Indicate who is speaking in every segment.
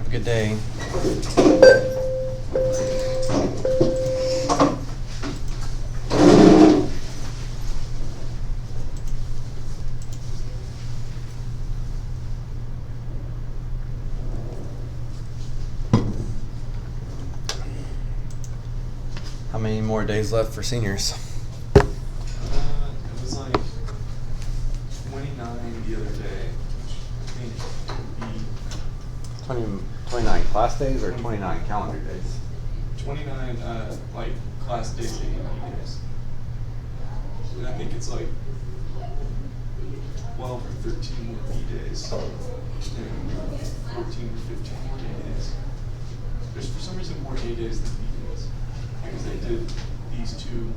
Speaker 1: a good day. How many more days left for seniors?
Speaker 2: It was like 29 the other day, which I think would be
Speaker 1: 29 class days or 29 calendar days?
Speaker 2: 29 like class days and AP days. And I think it's like 12 or 13 more P days and 14 or 15 more A days. There's for some reason more A days than P days because they did these two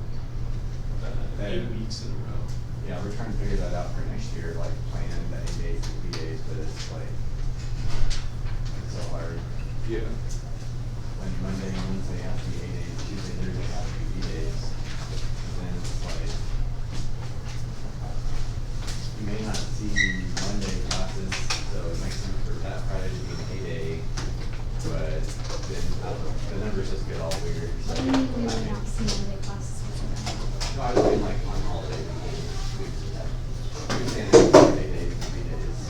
Speaker 2: 8 weeks in a row.
Speaker 1: Yeah, we're trying to figure that out for next year, like plan the A days and B days, but it's like, it's so hard.
Speaker 2: Yeah.
Speaker 1: When Monday and Wednesday have to be A days, Tuesday, Thursday have to be B days. And then it's like, you may not see Monday classes, so it makes sense for that Friday to be an A day, but then the numbers just get all weird. So,
Speaker 3: What do you mean we may not see Monday classes?
Speaker 1: no, I was mean like on holiday weeks. You're saying it's 4 days and 3 days.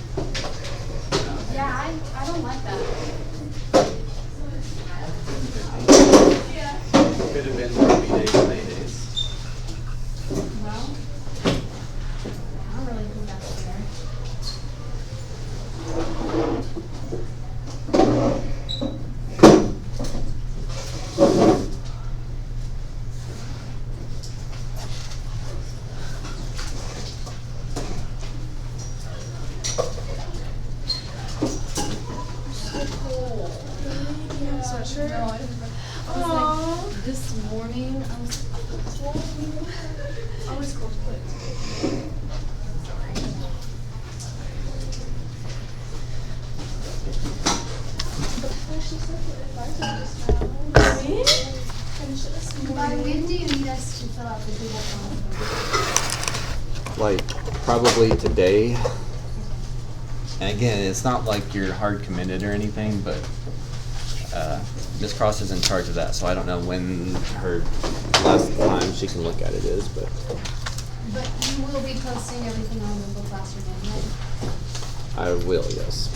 Speaker 3: Yeah, I don't like that.
Speaker 1: Could have been more B days than A days.
Speaker 3: Well, I don't really think that's fair.
Speaker 4: This morning, I was always cold split.
Speaker 3: By when do you need us to fill out the Google form?
Speaker 1: Like, probably today. And again, it's not like you're hard committed or anything, but Ms. Cross is in charge of that, so I don't know when her last time she can look at it is, but
Speaker 3: But you will be posting everything on Google Classroom, right?
Speaker 1: I will, yes.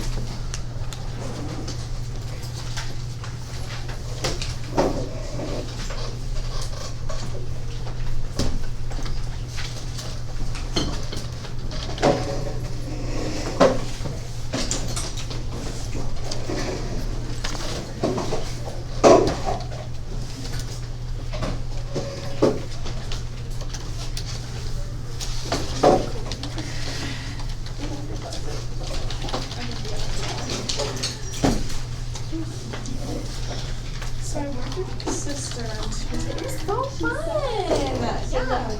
Speaker 4: So I worked with my sister and she was like,
Speaker 5: It's so fun.
Speaker 4: yeah.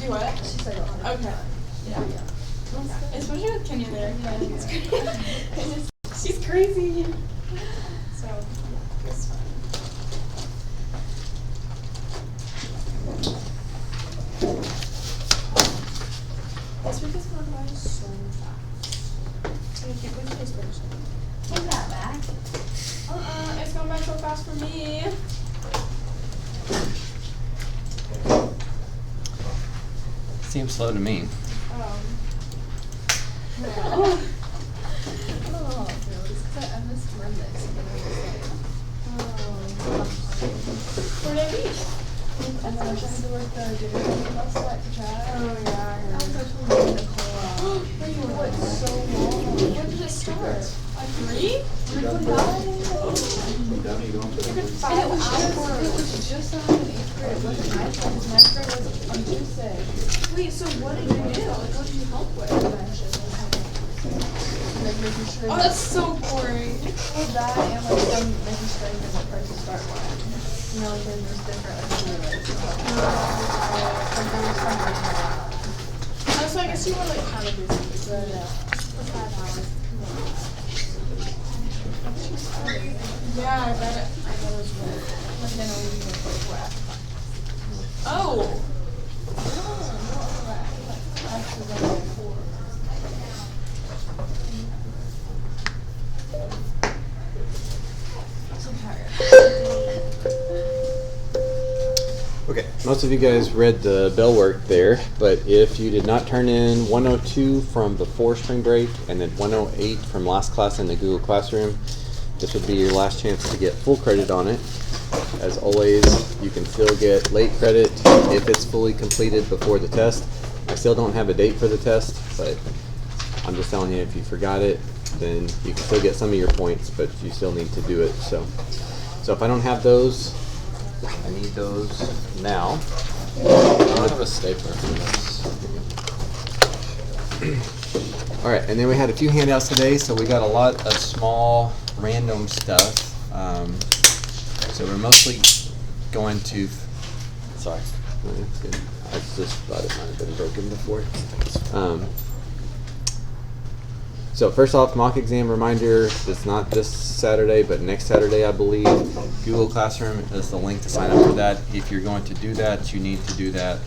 Speaker 4: Do what?
Speaker 5: She said you'll have
Speaker 4: Okay. Yeah. Especially with Kenya there. I think it's great. She's crazy. So it's fun. This week is going by so fast. I can't believe today's Thursday.
Speaker 3: Take that back.
Speaker 4: It's going by so fast for me.
Speaker 1: Seems slow to me.
Speaker 4: Oh,
Speaker 5: I missed Monday, so then I was like,
Speaker 4: where did I be?
Speaker 5: and then I tried to work the dinner thing last night for Chad.
Speaker 4: Oh, yeah, I
Speaker 5: I was actually in Nicole.
Speaker 4: Where you
Speaker 5: It
Speaker 4: were?
Speaker 5: was so long.
Speaker 4: When did it start? Like 3?
Speaker 5: And it was just on in 8th grade. It wasn't 9th grade, because 9th grade was on Tuesday.
Speaker 4: Wait, so what did you do? Like, what did you help with?
Speaker 5: Like making sure.
Speaker 4: Oh, that's so boring.
Speaker 5: Well, that and like some making sure you get ready to start one. You know, like there's different like fluids. Like there was some like
Speaker 4: Oh, so I guess you were like kind of busy.
Speaker 5: but for 5 hours.
Speaker 4: Yeah, I bet it was really cool.
Speaker 5: Like then we were like wet.
Speaker 4: Oh.
Speaker 5: Actually, like 4.
Speaker 1: most of you guys read the bell work there, but if you did not turn in 102 from before spring break and then 108 from last class in the Google Classroom, this would be your last chance to get full credit on it. As always, you can still get late credit if it's fully completed before the test. I still don't have a date for the test, but I'm just telling you, if you forgot it, then you can still get some of your points, but you still need to do it. So if I don't have those, I need those now.
Speaker 6: I have a stapler for this.
Speaker 1: All right, and then we had a few handouts today, so we got a lot of small, random stuff. So we're mostly going to.
Speaker 6: Sorry.
Speaker 1: No, that's good. I just thought it might have been broken before. So first off, mock exam reminder. It's not this Saturday, but next Saturday, I believe. Google Classroom is the link to sign up for that. If you're going to do that, you need to do that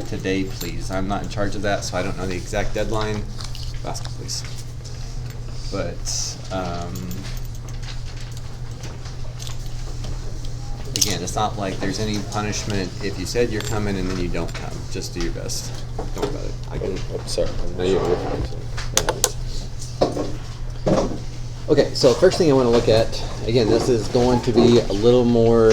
Speaker 1: today, please. I'm not in charge of that, so I don't know the exact deadline. Basket, please. But again, it's not like there's any punishment if you said you're coming and then you don't come. Just do your best. Don't worry about it. I can.
Speaker 6: Oh, sorry.
Speaker 1: No, you're fine. Okay, so first thing I want to look at, again, this is going to be a little more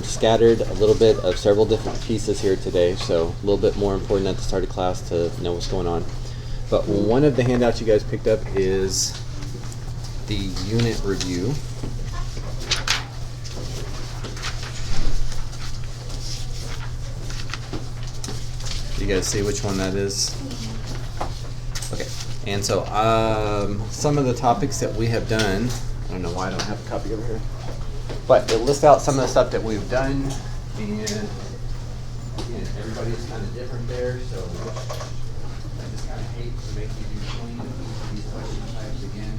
Speaker 1: scattered, a little bit of several different pieces here today, so a little bit more important at the start of class to know what's going on. But one of the handouts you guys picked up is the unit review. You guys see which one that is? Okay, and so some of the topics that we have done, I don't know why I don't have a copy over here, but it lists out some of the stuff that we've done, and again, everybody's kind of different there, so I just kind of hate to make you do 20 of these question types again.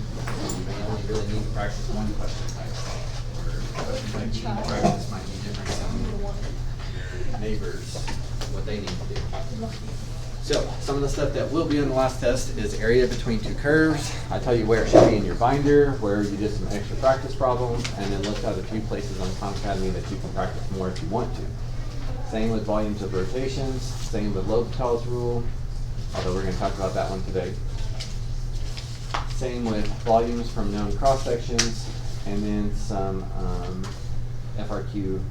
Speaker 1: You may only really need to practice one question type, or question type you need to practice might be different than your neighbors, what they need to do. So, some of the stuff that will be on the last test is area between two curves. I tell you where it should be in your binder, where you did some extra practice problems, and then list out a few places on Khan Academy that you can practice more if you want to. Same with volumes of rotations, same with L'Hopital's rule, although we're going to talk about that one today. Same with volumes from known cross sections, and then some FRQ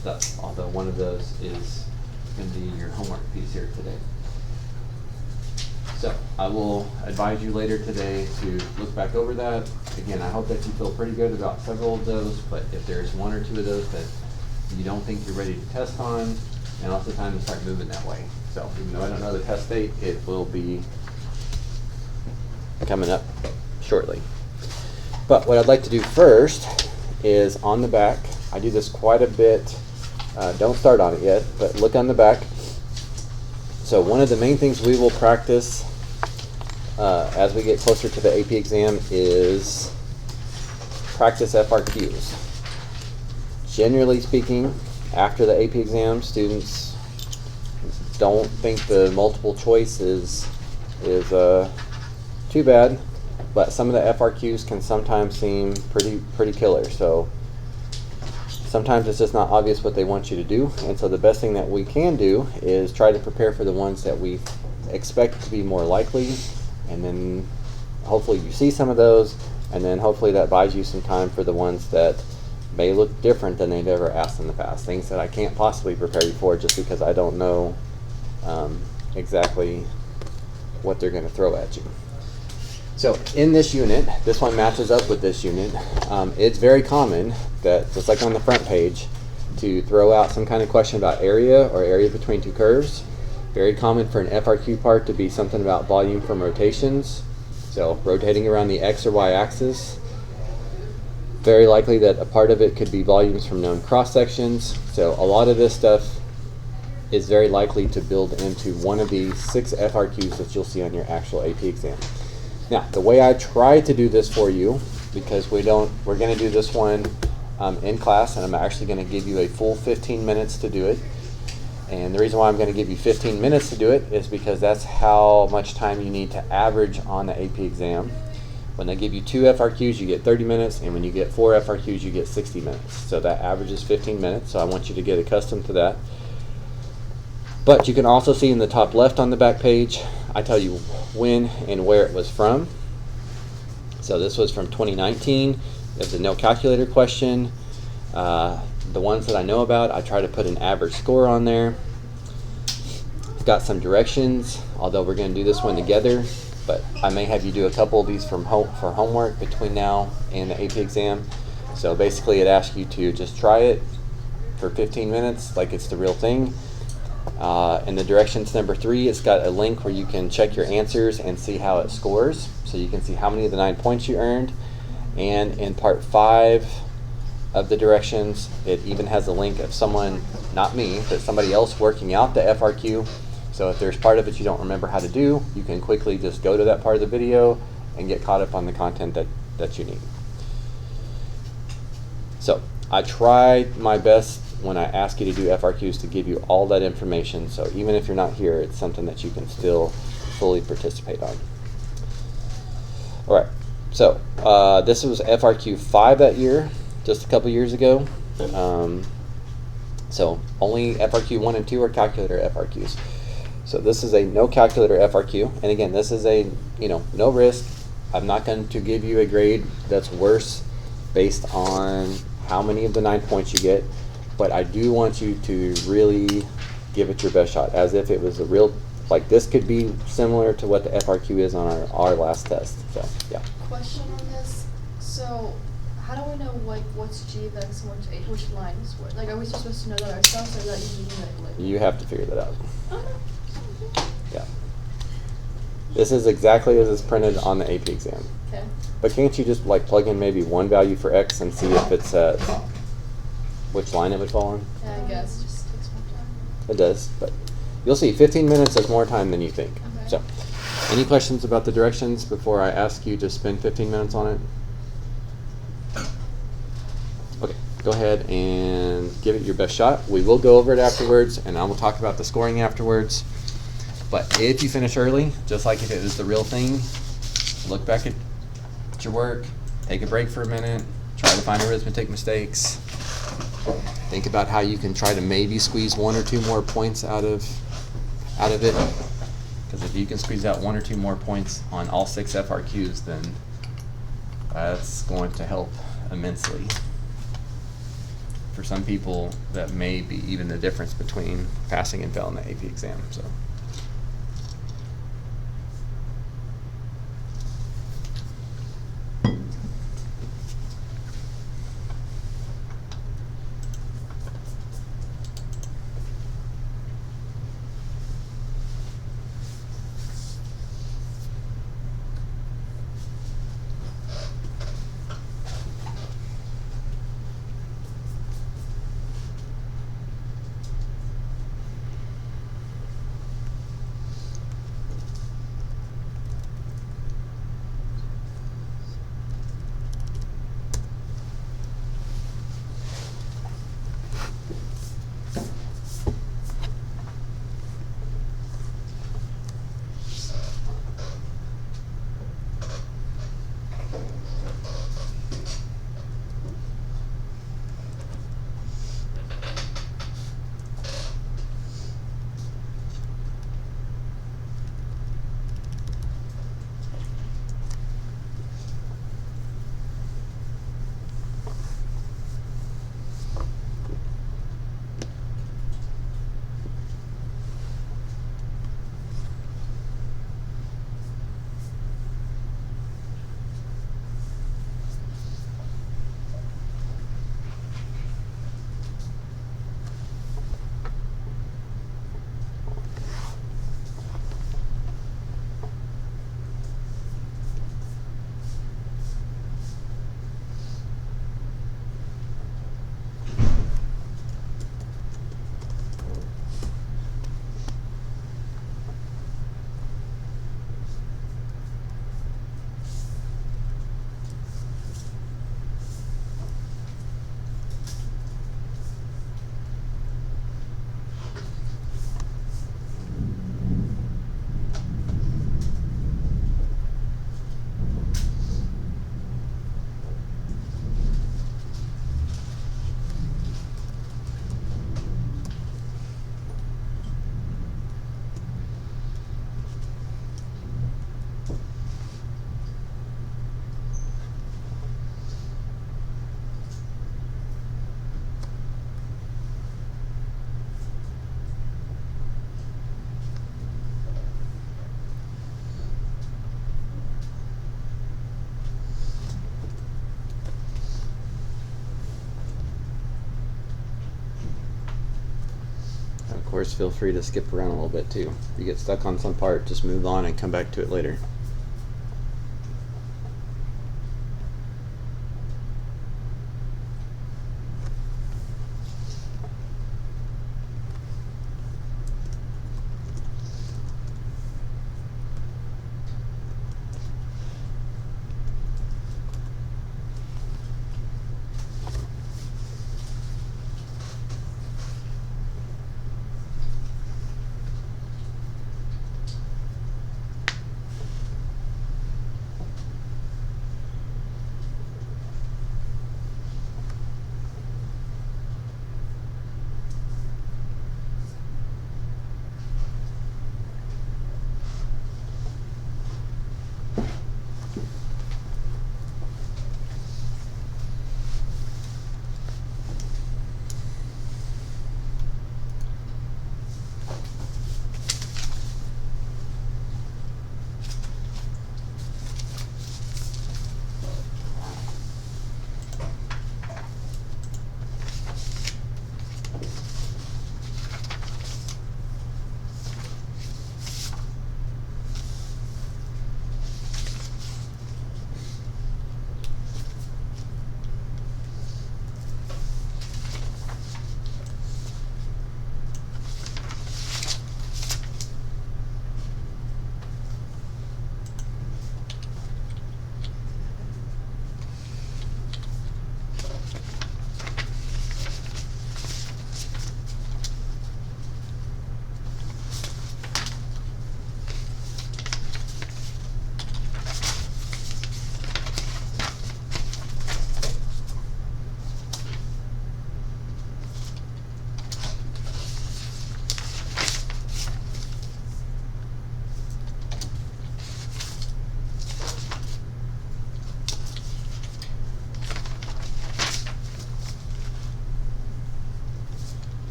Speaker 1: stuff, although one of those is going to be your homework piece here today. So I will advise you later today to look back over that. Again, I hope that you feel pretty good about several of those, but if there's one or two of those that you don't think you're ready to test on, now it's the time to start moving that way. So even though I don't know the test date, it will be coming up shortly. But what I'd like to do first is on the back, I do this quite a bit, don't start on it yet, but look on the back. So one of the main things we will practice as we get closer to the AP exam is practice FRQs. Generally speaking, after the AP exam, students don't think the multiple choice is too bad, but some of the FRQs can sometimes seem pretty killer. So sometimes it's just not obvious what they want you to do, and so the best thing that we can do is try to prepare for the ones that we expect to be more likely, and then hopefully you see some of those, and then hopefully that buys you some time for the ones that may look different than they've ever asked in the past, things that I can't possibly prepare you for just because I don't know exactly what they're going to throw at you. So in this unit, this one matches up with this unit. It's very common that, just like on the front page, to throw out some kind of question about area or area between two curves. Very common for an FRQ part to be something about volume from rotations, so rotating around the X or Y axis. Very likely that a part of it could be volumes from known cross sections. So a lot of this stuff is very likely to build into one of the 6 FRQs that you'll see on your actual AP exam. Now, the way I try to do this for you, because we're going to do this one in class, and I'm actually going to give you a full 15 minutes to do it. And the reason why I'm going to give you 15 minutes to do it is because that's how much time you need to average on the AP exam. When they give you 2 FRQs, you get 30 minutes, and when you get 4 FRQs, you get 60 minutes. So that averages 15 minutes, so I want you to get accustomed to that. But you can also see in the top left on the back page, I tell you when and where it was from. So this was from 2019. There's a no calculator question. The ones that I know about, I try to put an average score on there. It's got some directions, although we're going to do this one together, but I may have you do a couple of these from for homework between now and the AP exam. So basically it asks you to just try it for 15 minutes like it's the real thing. In the directions number 3, it's got a link where you can check your answers and see how it scores. So you can see how many of the 9 points you earned. And in part 5 of the directions, it even has a link of someone, not me, but somebody else working out the FRQ. So if there's part of it you don't remember how to do, you can quickly just go to that part of the video and get caught up on the content that you need. So I try my best when I ask you to do FRQs to give you all that information. So even if you're not here, it's something that you can still fully participate on. All right, so this was FRQ 5 that year, just a couple years ago. So only FRQ 1 and 2 are calculator FRQs. So this is a no calculator FRQ, and again, this is a no risk. I'm not going to give you a grade that's worse based on how many of the 9 points you get, but I do want you to really give it your best shot, as if it was a real, like this could be similar to what the FRQ is on our last test. So yeah.
Speaker 5: Question on this. So, how do we know like what's GVEX and what's which line is what? Like, are we just supposed to know that ourselves, or is that usually like?
Speaker 1: You have to figure that out. Yeah. This is exactly as it's printed on the AP exam.
Speaker 5: Okay.
Speaker 1: But can't you just like plug in maybe one value for X and see if it's which line it would fall on?
Speaker 5: Yeah, I guess. Just takes more time.
Speaker 1: It does, but you'll see 15 minutes is more time than you think.
Speaker 5: Okay.
Speaker 1: So, any questions about the directions before I ask you to spend 15 minutes on it? Okay, go ahead and give it your best shot. We will go over it afterwards, and I will talk about the scoring afterwards. But if you finish early, just like if it was the real thing, look back at your work, take a break for a minute, try to find arithmetic mistakes, think about how you can try to maybe squeeze 1 or 2 more points out of it. Because if you can squeeze out 1 or 2 more points on all 6 FRQs, then that's going to help immensely. For some people, that may be even the difference between passing and failing the AP exam. So. course, feel free to skip around a little bit too. If you get stuck on some part, just move on and come back to it later.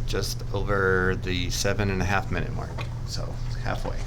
Speaker 1: Just over the 7.5 minute mark, so halfway.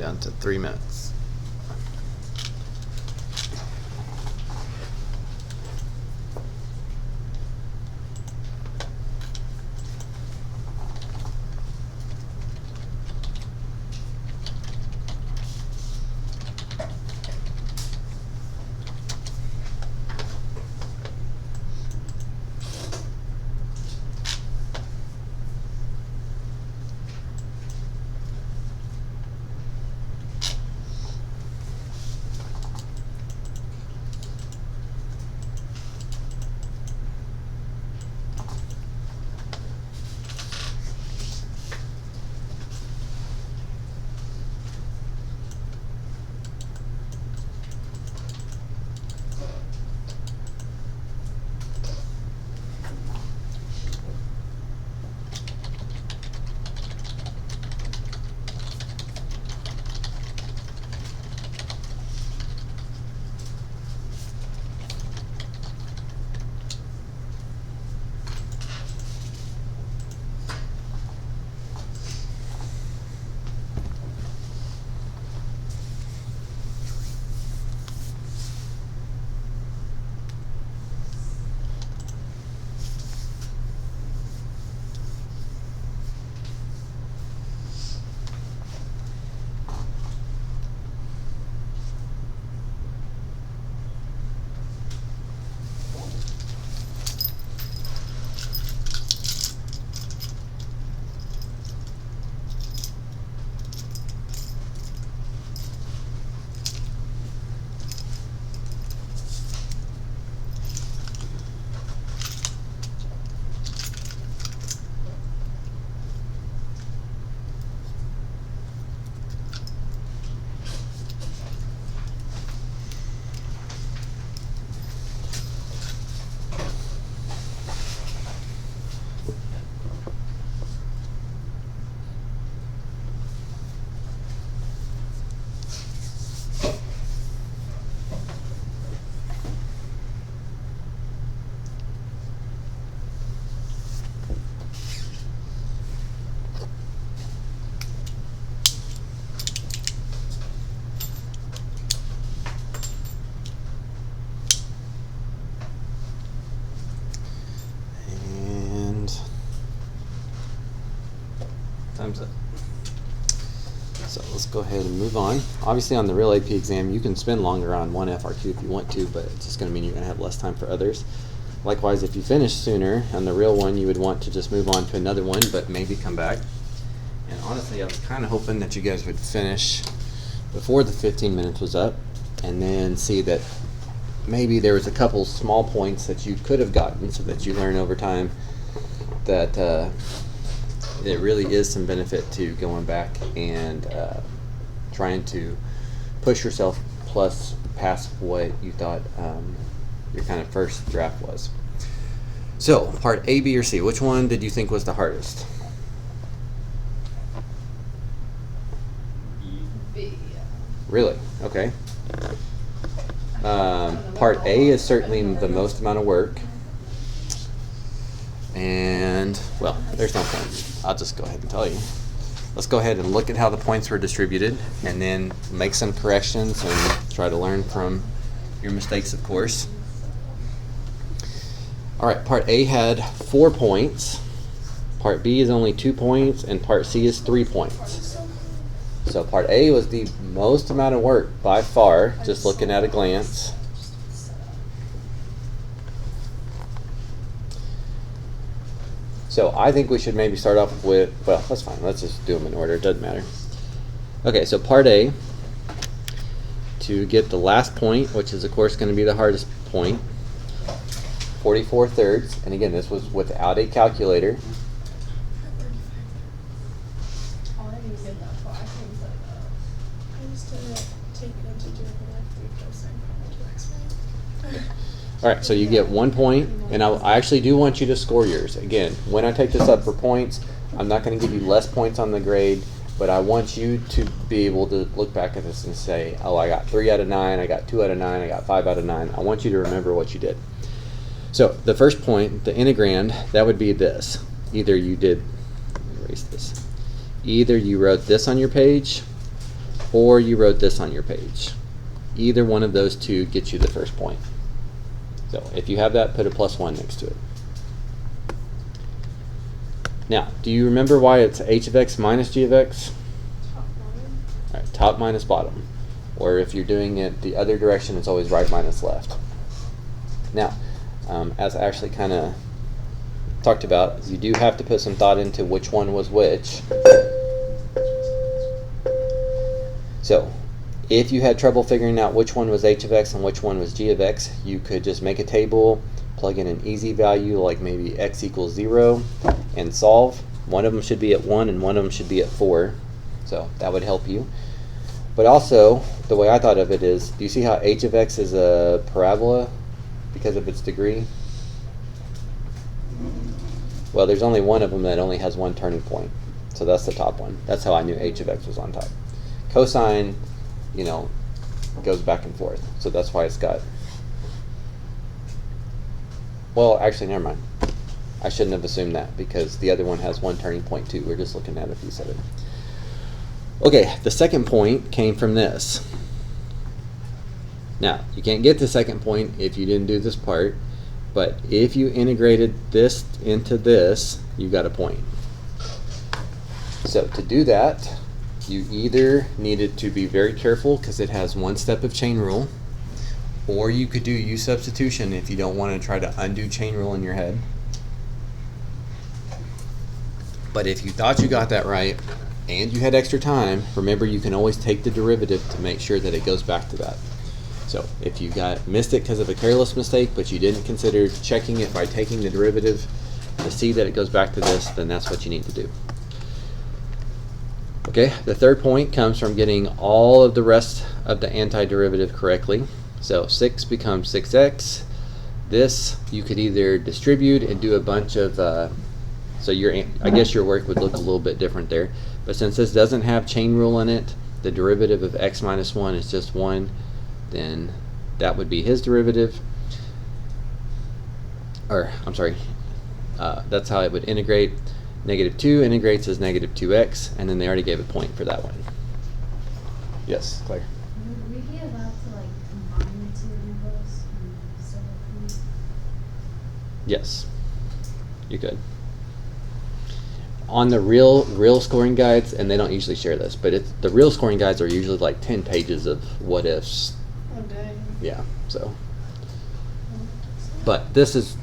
Speaker 1: down to 3 minutes. Time's up. So let's go ahead and move on. Obviously on the real AP exam, you can spend longer on one FRQ if you want to, but it's just going to mean you're going to have less time for others. Likewise, if you finish sooner on the real one, you would want to just move on to another one, but maybe come back. And honestly, I was kind of hoping that you guys would finish before the 15 minutes was up, and then see that maybe there was a couple small points that you could have gotten so that you learn over time that there really is some benefit to going back and trying to push yourself plus past what you thought your kind of first draft was. So, part A, B, or C, which one did you think was the hardest?
Speaker 5: B.
Speaker 1: Really? Okay. Part A is certainly the most amount of work. And, well, there's no point. I'll just go ahead and tell you. Let's go ahead and look at how the points were distributed and then make some corrections and try to learn from your mistakes, of course. All right, part A had 4 points. Part B is only 2 points, and part C is 3 points. So part A was the most amount of work by far, just looking at a glance. So I think we should maybe start off with, well, that's fine. Let's just do them in order. It doesn't matter. Okay, so part A, to get the last point, which is of course going to be the hardest point, 44 thirds. And again, this was without a calculator.
Speaker 5: Oh, I didn't even get that far. I couldn't set it up.
Speaker 4: I just didn't take it into do it like 3 percent.
Speaker 1: All right, so you get 1 point, and I actually do want you to score yours. Again, when I take this up for points, I'm not going to give you less points on the grade, but I want you to be able to look back at this and say, oh, I got 3 out of 9, I got 2 out of 9, I got 5 out of 9. I want you to remember what you did. So the first point, the integrand, that would be this. Either you did, let me erase this. Either you wrote this on your page, or you wrote this on your page. Either one of those two gets you the first point. So if you have that, put a +1 next to it. Now, do you remember why it's h of x minus g of x? All right, top minus bottom. Or if you're doing it the other direction, it's always right minus left. Now, as I actually kind of talked about, you do have to put some thought into which one was which. So, if you had trouble figuring out which one was h of x and which one was g of x, you could just make a table, plug in an easy value like maybe x equals 0, and solve. One of them should be at 1 and one of them should be at 4. So that would help you. But also, the way I thought of it is, do you see how h of x is a parabola because of its degree? Well, there's only one of them that only has one turning point. So that's the top one. That's how I knew h of x was on top. Cosine, you know, goes back and forth. So that's why it's got, well, actually, never mind. I shouldn't have assumed that because the other one has one turning point too. We're just looking at a piece of it. Okay, the second point came from this. Now, you can't get the second point if you didn't do this part, but if you integrated this into this, you got a point. So to do that, you either needed to be very careful because it has one step of chain rule, or you could do U substitution if you don't want to try to undo chain rule in your head. But if you thought you got that right and you had extra time, remember you can always take the derivative to make sure that it goes back to that. So if you missed it because of a careless mistake, but you didn't consider checking it by taking the derivative to see that it goes back to this, then that's what you need to do. Okay, the third point comes from getting all of the rest of the antiderivative correctly. So 6 becomes 6x. This you could either distribute and do a bunch of, so I guess your work would look a little bit different there. But since this doesn't have chain rule in it, the derivative of x minus 1 is just 1, then that would be his derivative. Or, I'm sorry, that's how it would integrate. -2 integrates as -2x, and then they already gave a point for that one. Yes, Claire?
Speaker 3: Would we be allowed to like combine the two intervals and still have point?
Speaker 1: Yes, you could. On the real scoring guides, and they don't usually share this, but the real scoring guides are usually like 10 pages of what ifs.
Speaker 5: Oh, dang.
Speaker 1: Yeah, so. But this is,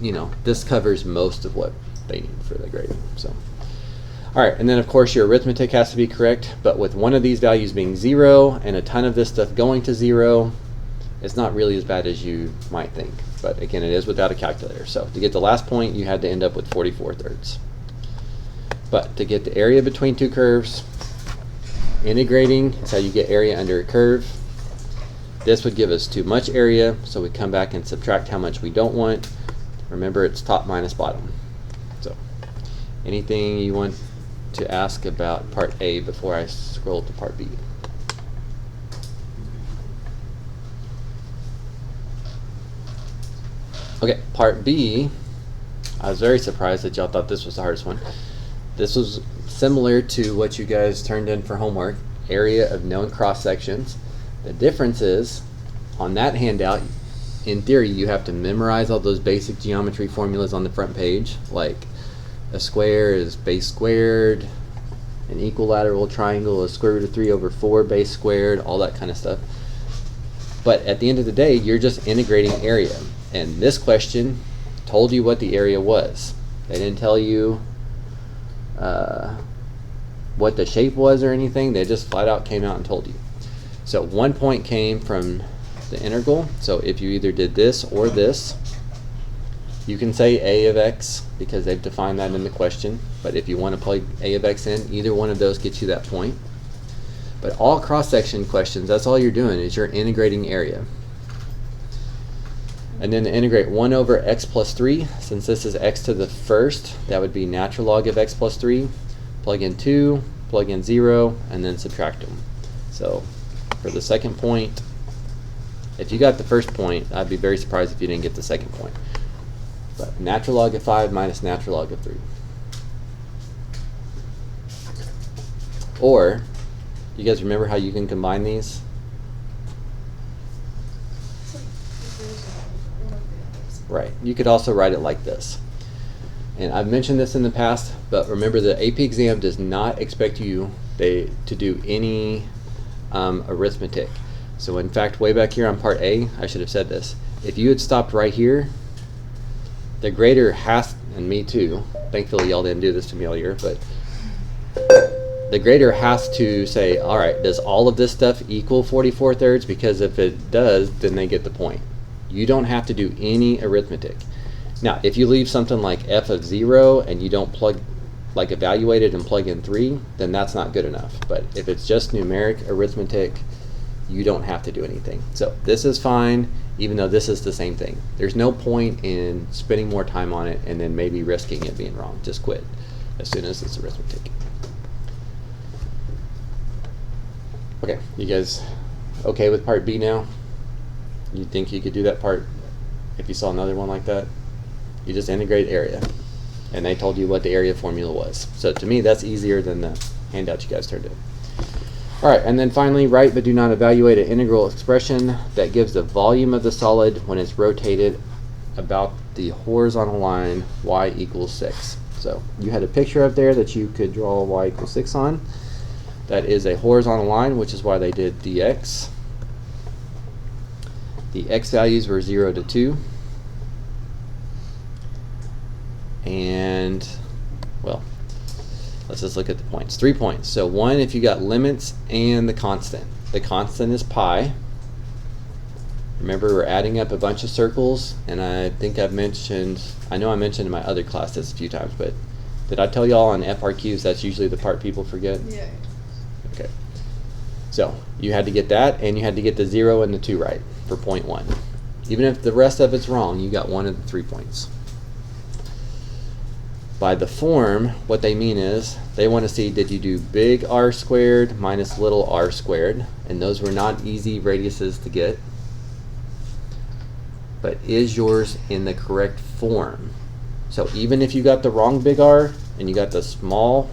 Speaker 1: you know, this covers most of what they need for the grading. So, all right, and then of course your arithmetic has to be correct, but with one of these values being 0 and a ton of this stuff going to 0, it's not really as bad as you might think. But again, it is without a calculator. So to get the last point, you had to end up with 44/3. But to get the area between two curves, integrating is how you get area under a curve. This would give us too much area, so we come back and subtract how much we don't want. Remember, it's top minus bottom. So, anything you want to ask about part A before I scroll to part B? Okay, part B, I was very surprised that y'all thought this was the hardest one. This was similar to what you guys turned in for homework, area of known cross sections. The difference is, on that handout, in theory, you have to memorize all those basic geometry formulas on the front page, like a square is base squared, an equilateral triangle is square root of 3/4 base squared, all that kind of stuff. But at the end of the day, you're just integrating area. And this question told you what the area was. They didn't tell you what the shape was or anything. They just flat out came out and told you. So 1 point came from the integral. So if you either did this or this, you can say a of x because they've defined that in the question. But if you want to plug a of x in, either one of those gets you that point. But all cross-section questions, that's all you're doing is you're integrating area. And then to integrate 1 over x plus 3, since this is x to the first, that would be natural log of x plus 3. Plug in 2, plug in 0, and then subtract them. So for the second point, if you got the first point, I'd be very surprised if you didn't get the second point. But natural log of 5 minus natural log of 3. Or You guys remember how you can combine these? Right. You could also write it like this. And I've mentioned this in the past, but remember the AP exam does not expect you to do any arithmetic. So in fact, way back here on part A, I should have said this. If you had stopped right here, the grader has, and me too, thankfully y'all didn't do this to me all year, but the grader has to say, all right, does all of this stuff equal 44/3? Because if it does, then they get the point. You don't have to do any arithmetic. Now, if you leave something like f of 0 and you don't evaluate it and plug in 3, then that's not good enough. But if it's just numeric arithmetic, you don't have to do anything. So this is fine, even though this is the same thing. There's no point in spending more time on it and then maybe risking it being wrong. Just quit as soon as it's arithmetic. Okay, you guys okay with part B now? You think you could do that part if you saw another one like that? You just integrate area, and they told you what the area formula was. So to me, that's easier than the handout you guys turned in. All right, and then finally, write but do not evaluate an integral expression that gives the volume of the solid when it's rotated about the horizontal line y equals 6. So you had a picture up there that you could draw y equals 6 on. That is a horizontal line, which is why they did dx. The x values were 0 to 2. And, well, let's just look at the points. 3 points. So 1 if you got limits and the constant. The constant is pi. Remember, we're adding up a bunch of circles, and I think I know I mentioned in my other class this a few times, but did I tell y'all on FRQs that's usually the part people forget?
Speaker 5: Yeah.
Speaker 1: Okay. So you had to get that, and you had to get the 0 and the 2 right for point 1. Even if the rest of it's wrong, you got 1 of the 3 points. By the form, what they mean is they want to see, did you do big R squared minus little r squared? And those were not easy radiuses to get. But is yours in the correct form? So even if you got the wrong big R and you got the small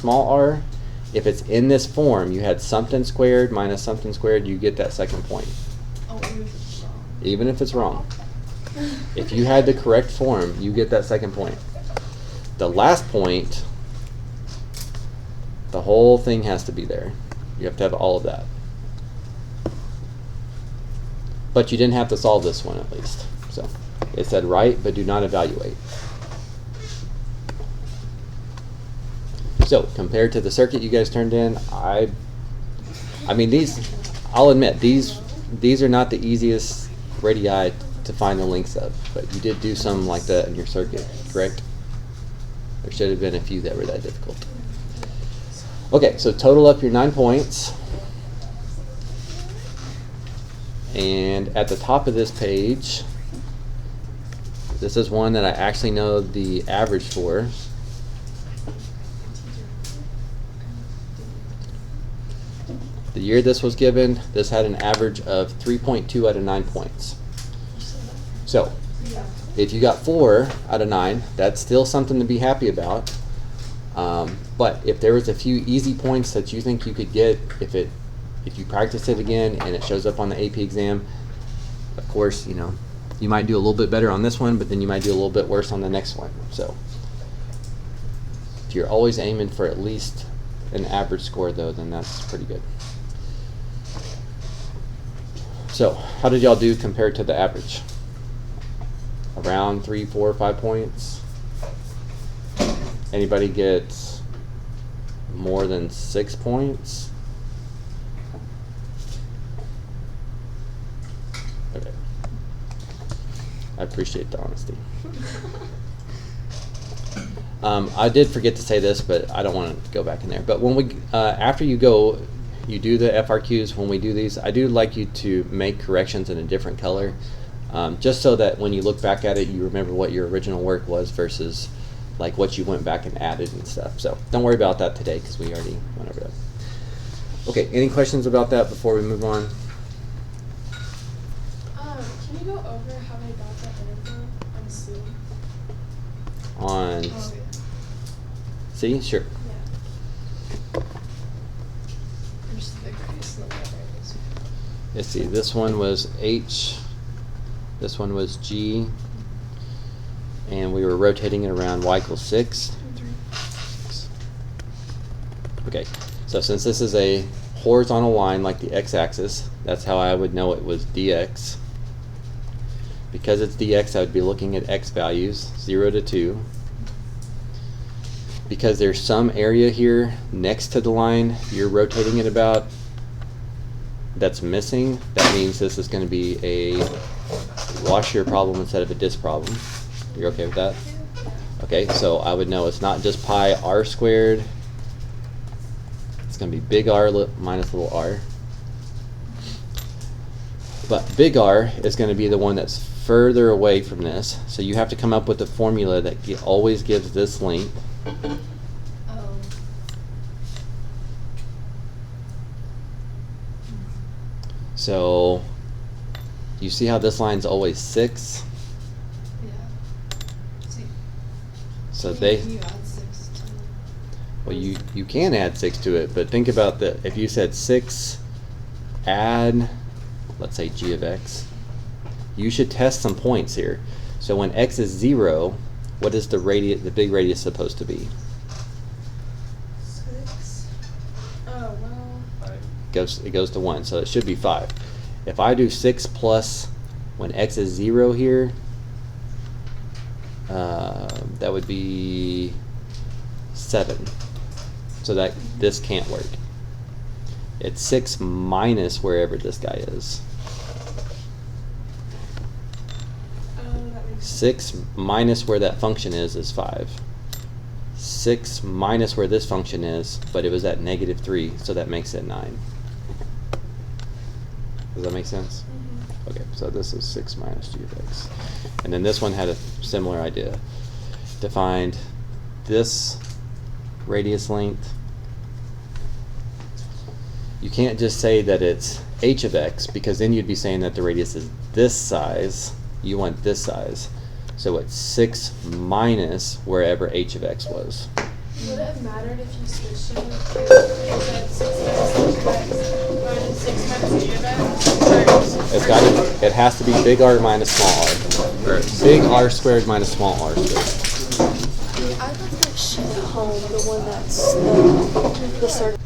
Speaker 1: r, if it's in this form, you had something squared minus something squared, you get that second point.
Speaker 5: Oh, even if it's wrong.
Speaker 1: Even if it's wrong. If you had the correct form, you get that second point. The last point, the whole thing has to be there. You have to have all of that. But you didn't have to solve this one at least. So it said write, but do not evaluate. So compared to the circuit you guys turned in, I mean these, I'll admit, these are not the easiest radii to find the lengths of, but you did do some like that in your circuit, correct? There should have been a few that were that difficult. Okay, so total up your 9 points. And at the top of this page, this is one that I actually know the average for. The year this was given, this had an average of 3.2 out of 9 points. So, if you got 4 out of 9, that's still something to be happy about. But if there was a few easy points that you think you could get if you practice it again and it shows up on the AP exam, of course, you know, you might do a little bit better on this one, but then you might do a little bit worse on the next one. So if you're always aiming for at least an average score though, then that's pretty good. So how did y'all do compared to the average? Around 3, 4, 5 points? Anybody get more than 6 points? Okay. I appreciate the honesty. I did forget to say this, but I don't want to go back in there. But when we, after you do the FRQs, when we do these, I do like you to make corrections in a different color, just so that when you look back at it, you remember what your original work was versus like what you went back and added and stuff. So don't worry about that today because we already went over that. Okay, any questions about that before we move on?
Speaker 4: Can you go over how I got that interval on C?
Speaker 1: On
Speaker 5: Oh, yeah.
Speaker 1: C? Sure.
Speaker 4: Yeah.
Speaker 1: let's see, this one was H, this one was G, and we were rotating it around y equals 6. Okay, so since this is a horizontal line like the x-axis, that's how I would know it was dx. Because it's dx, I would be looking at x values, 0 to 2. Because there's some area here next to the line you're rotating it about that's missing, that means this is going to be a washer problem instead of a disk problem. You're okay with that? Okay, so I would know it's not just pi r squared. It's going to be big R minus little r. But big R is going to be the one that's further away from this. So you have to come up with a formula that always gives this length.
Speaker 3: Oh.
Speaker 1: So you see how this line's always 6?
Speaker 3: Yeah. See,
Speaker 1: So they,
Speaker 3: you add 6 to
Speaker 1: well, you can add 6 to it, but think about that. If you said 6 add, let's say g of x, you should test some points here. So when x is 0, what is the radius, the big radius, supposed to be?
Speaker 4: 6. Oh, well.
Speaker 1: It goes to 1, so it should be 5. If I do 6 plus when x is 0 here, that would be 7. So that this can't work. It's 6 minus wherever this guy is.
Speaker 4: That makes
Speaker 1: 6 minus where that function is 5. 6 minus where this function is, but it was at -3, so that makes it 9. Does that make sense? Okay, so this is 6 minus g of x. And then this one had a similar idea. Defined this radius length. You can't just say that it's h of x, because then you'd be saying that the radius is this size. You want this size. So it's 6 minus wherever h of x was.
Speaker 4: Would it have mattered if you switched it? You said 6 minus 6 minus g of x?
Speaker 1: It's got to, it has to be big R minus small r. Or big R squared minus small r squared.
Speaker 5: I got that sheet at home, the one that's the circle.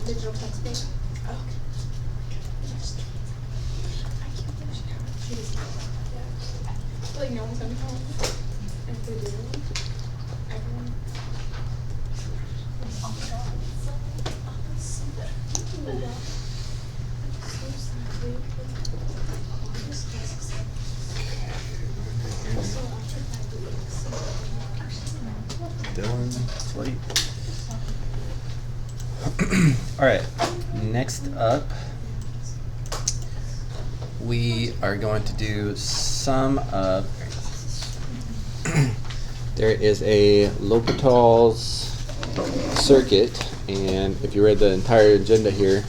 Speaker 4: Digital textbook. Oh, okay. I can't believe she doesn't know that. Yeah. Like no one's gonna come. And if they do, everyone. Oh my god. That's so bad. Oh my god. So sad. So after 5 weeks.
Speaker 1: Dylan, sleep. All right, next up, we are going to do sum of, there is a L'Hopital's circuit and if you read the entire agenda here,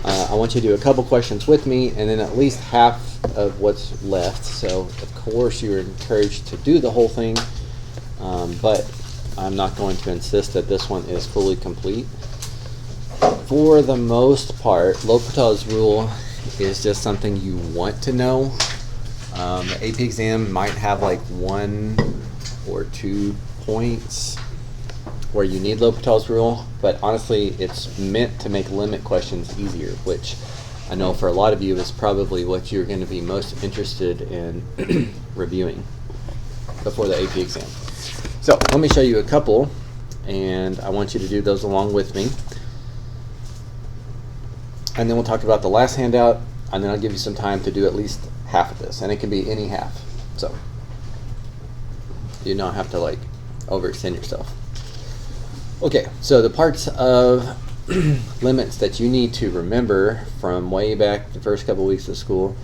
Speaker 1: I want you to do a couple questions with me, and then at least half of what's left. So, of course, you're encouraged to do the whole thing, but I'm not going to insist that this one is fully complete. For the most part, L'Hopital's rule is just something you want to know. The AP exam might have like 1 or 2 points where you need L'Hopital's rule, but honestly, it's meant to make limit questions easier, which I know for a lot of you is probably what you're going to be most interested in reviewing before the AP exam. So let me show you a couple, and I want you to do those along with me. And then we'll talk about the last handout, and then I'll give you some time to do at least half of this, and it can be any half. So you don't have to like overextend yourself. Okay, so the parts of limits that you need to remember from way back the first couple weeks of school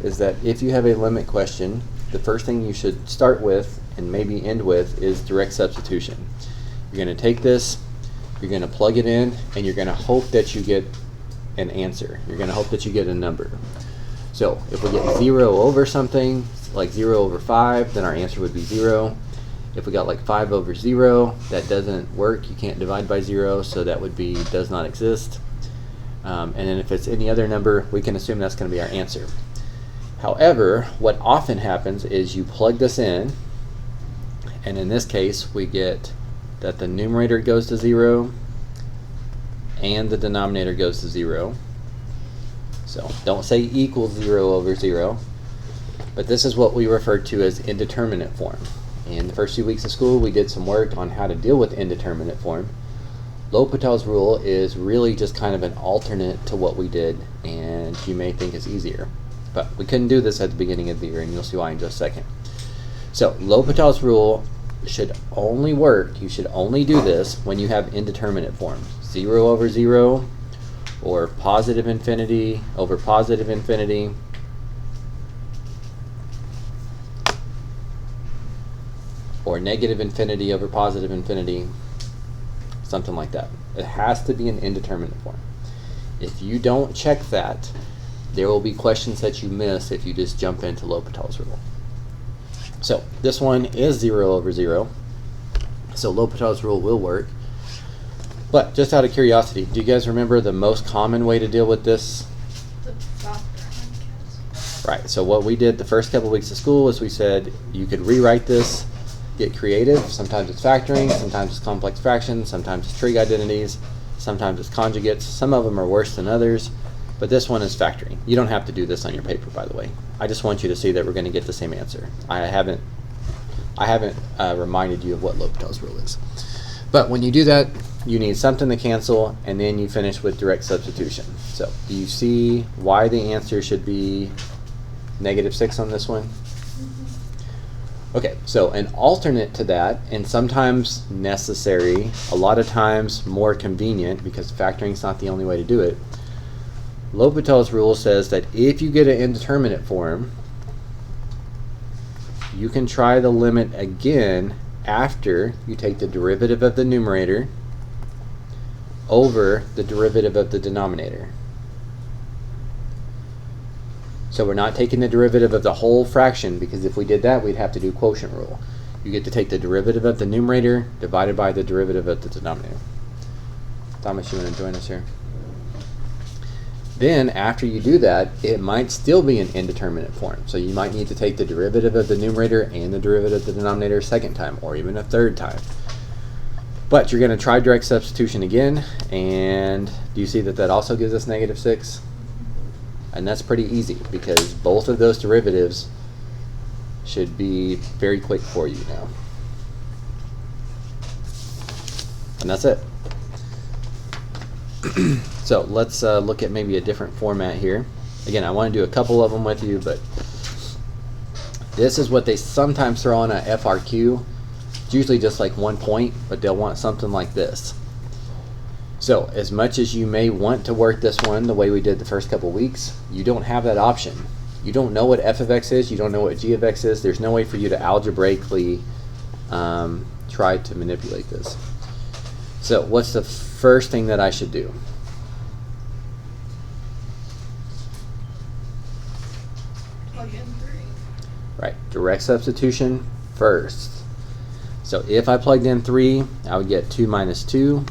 Speaker 1: is that if you have a limit question, the first thing you should start with and maybe end with is direct substitution. You're going to take this, you're going to plug it in, and you're going to hope that you get an answer. You're going to hope that you get a number. So if we get 0 over something, like 0 over 5, then our answer would be 0. If we got like 5 over 0, that doesn't work. You can't divide by 0, so that would be does not exist. And then if it's any other number, we can assume that's going to be our answer. However, what often happens is you plug this in, and in this case, we get that the numerator goes to 0 and the denominator goes to 0. So don't say equals 0 over 0, but this is what we refer to as indeterminate form. In the first few weeks of school, we did some work on how to deal with indeterminate form. L'Hopital's rule is really just kind of an alternate to what we did, and you may think it's easier. But we couldn't do this at the beginning of the year, and you'll see why in just a second. So L'Hopital's rule should only work, you should only do this when you have indeterminate form. 0 over 0, or positive infinity over positive infinity, or negative infinity over positive infinity, something like that. It has to be an indeterminate form. If you don't check that, there will be questions that you miss if you just jump into L'Hopital's rule. So this one is 0 over 0, so L'Hopital's rule will work. But just out of curiosity, do you guys remember the most common way to deal with this? Right, so what we did the first couple weeks of school is we said you could rewrite this, get creative. Sometimes it's factoring, sometimes it's complex fractions, sometimes it's trig identities, sometimes it's conjugates. Some of them are worse than others, but this one is factoring. You don't have to do this on your paper, by the way. I just want you to see that we're going to get the same answer. I haven't reminded you of what L'Hopital's rule is. But when you do that, you need something to cancel, and then you finish with direct substitution. So do you see why the answer should be -6 on this one? Okay, so an alternate to that, and sometimes necessary, a lot of times more convenient, because factoring is not the only way to do it. L'Hopital's rule says that if you get an indeterminate form, you can try the limit again after you take the derivative of the numerator over the derivative of the denominator. So we're not taking the derivative of the whole fraction, because if we did that, we'd have to do quotient rule. You get to take the derivative of the numerator divided by the derivative of the denominator. Thomas, you want to join us here? Then, after you do that, it might still be an indeterminate form. So you might need to take the derivative of the numerator and the derivative of the denominator a second time, or even a third time. But you're going to try direct substitution again, and do you see that that also gives us -6? And that's pretty easy, because both of those derivatives should be very quick for you now. And that's it. So let's look at maybe a different format here. Again, I want to do a couple of them with you, but this is what they sometimes throw on a FRQ. It's usually just like 1 point, but they'll want something like this. So as much as you may want to work this one the way we did the first couple weeks, you don't have that option. You don't know what f of x is, you don't know what g of x is. There's no way for you to algebraically try to manipulate this. So what's the first thing that I should do?
Speaker 5: Plug in 3.
Speaker 1: Right, direct substitution first. So if I plugged in 3, I would get 2 minus 2.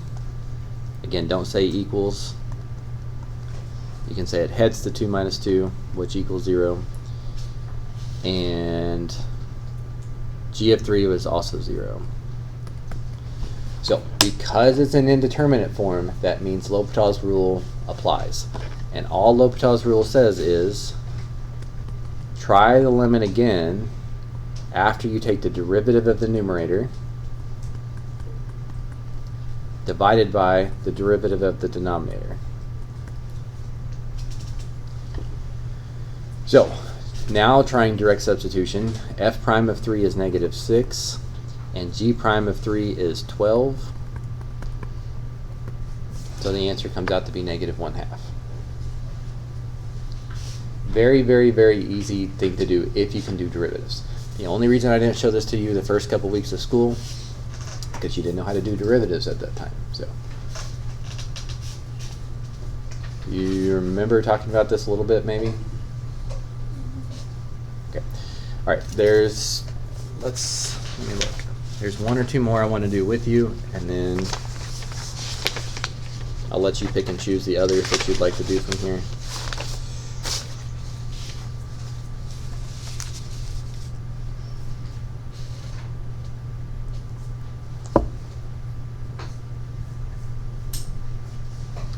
Speaker 1: Again, don't say equals. You can say it heads to 2 minus 2, which equals 0. And g of 3 was also 0. So because it's an indeterminate form, that means L'Hopital's rule applies. And all L'Hopital's rule says is try the limit again after you take the derivative of the numerator divided by the derivative of the denominator. So now trying direct substitution, f prime of 3 is negative 6 and g prime of 3 is 12. So the answer comes out to be negative 1/2. Very, very, very easy thing to do if you can do derivatives. The only reason I didn't show this to you the first couple weeks of school because you didn't know how to do derivatives at that time. So you remember talking about this a little bit maybe? Okay. All right, let me look. There's one or two more I want to do with you, and then I'll let you pick and choose the others that you'd like to do from here.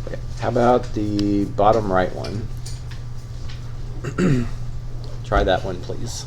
Speaker 1: Okay, how about the bottom right one? Try that one, please.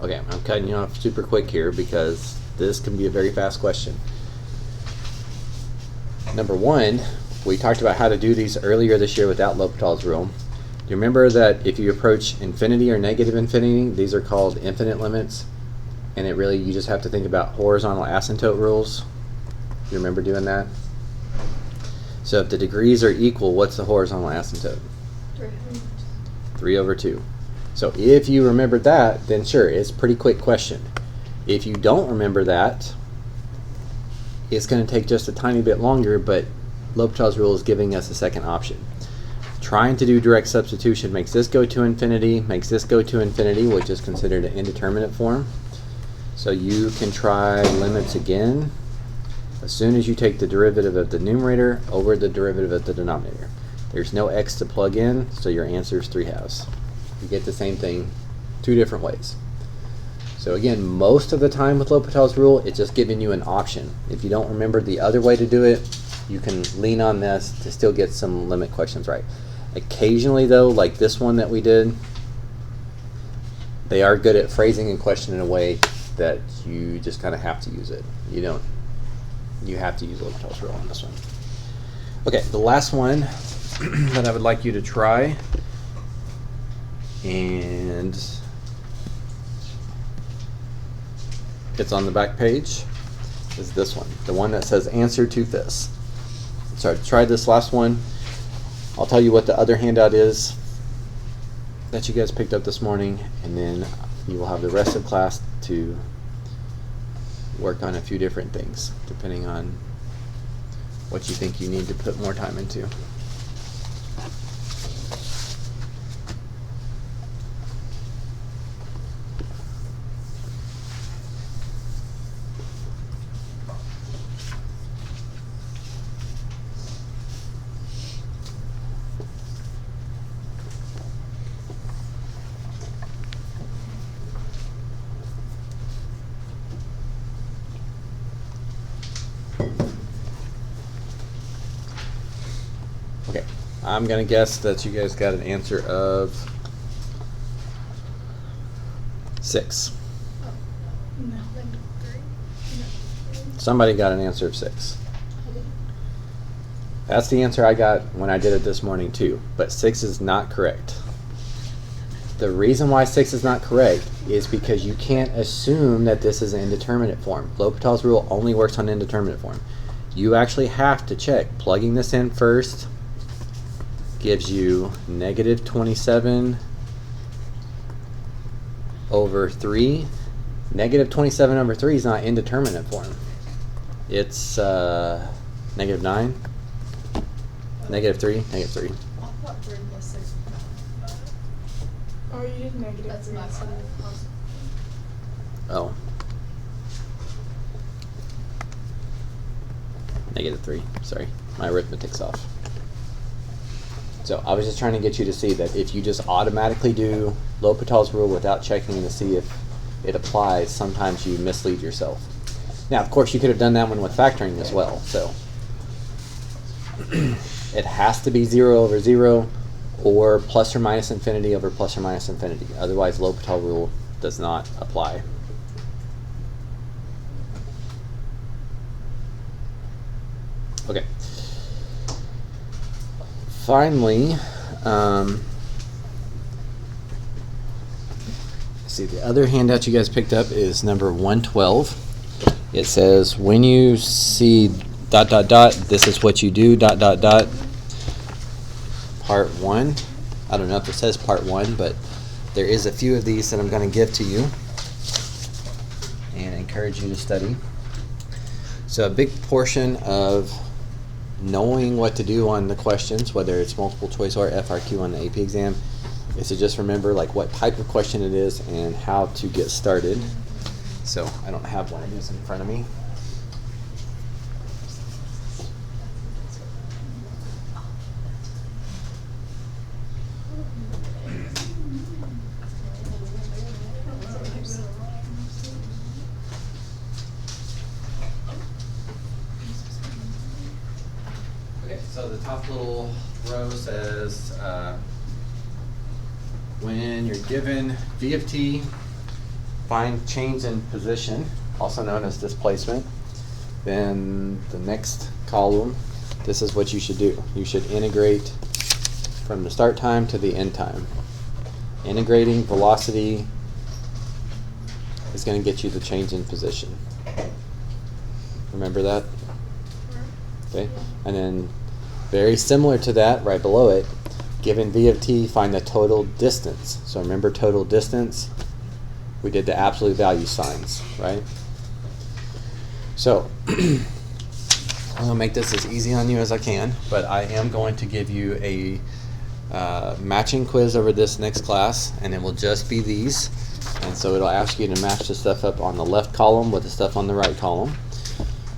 Speaker 1: Okay, I'm cutting you off super quick here because this can be a very fast question. Number one, we talked about how to do these earlier this year without L'Hopital's rule. Do you remember that if you approach infinity or negative infinity, these are called infinite limits, and you just have to think about horizontal asymptote rules? You remember doing that? So if the degrees are equal, what's the horizontal asymptote? 3 over 2. So if you remembered that, then sure, it's a pretty quick question. If you don't remember that, it's going to take just a tiny bit longer, but L'Hopital's rule is giving us a second option. Trying to do direct substitution makes this go to infinity, makes this go to infinity, which is considered an indeterminate form. So you can try limits again as soon as you take the derivative of the numerator over the derivative of the denominator. There's no x to plug in, so your answer is 3/2. You get the same thing 2 different ways. So again, most of the time with L'Hopital's rule, it's just giving you an option. If you don't remember the other way to do it, you can lean on this to still get some limit questions right. Occasionally though, like this one that we did, they are good at phrasing a question in a way that you just kind of have to use it. You have to use L'Hopital's rule on this one. Okay, the last one that I would like you to try, and it's on the back page, is this one, the one that says answer 2/5. So try this last one. I'll tell you what the other handout is that you guys picked up this morning, and then you will have the rest of class to work on a few different things depending on what you think you need to put more time into. Okay, I'm gonna guess that you guys got an answer of 6.
Speaker 4: No.
Speaker 1: Somebody got an answer of 6. That's the answer I got when I did it this morning too, but 6 is not correct. The reason why 6 is not correct is because you can't assume that this is an indeterminate form. L'Hopital's rule only works on indeterminate form. You actually have to check. Plugging this in first gives you negative 27 over 3. Negative 27 over 3 is not indeterminate form. It's negative 9. Negative 3. Negative 3.
Speaker 5: I thought 3 plus 6 was
Speaker 4: Oh, you did negative.
Speaker 5: That's
Speaker 4: three.
Speaker 5: my son.
Speaker 1: Oh. Negative 3. Sorry. My arithmetic's off. So I was just trying to get you to see that if you just automatically do L'Hopital's rule without checking to see if it applies, sometimes you mislead yourself. Now, of course, you could have done that one with factoring as well. So it has to be 0 over 0 or plus or minus infinity over plus or minus infinity. Otherwise, L'Hopital rule does not apply. Okay. Finally, see, the other handout you guys picked up is number 112. It says, when you see ... this is what you do ... Part 1. I don't know if it says part 1, but there is a few of these that I'm going to give to you and encourage you to study. So a big portion of knowing what to do on the questions, whether it's multiple choice or FRQ on the AP exam, is to just remember like what type of question it is and how to get started. So I don't have one of these in front of me. Okay, so the top little row says when you're given V of t, find change in position, also known as displacement. Then the next column, this is what you should do. You should integrate from the start time to the end time. Integrating velocity is going to get you the change in position. Remember that? Okay, and then very similar to that, right below it, given V of t, find the total distance. So remember total distance? We did the absolute value signs, right? So I'm going to make this as easy on you as I can, but I am going to give you a matching quiz over this next class, and it will just be these. And so it'll ask you to match the stuff up on the left column with the stuff on the right column.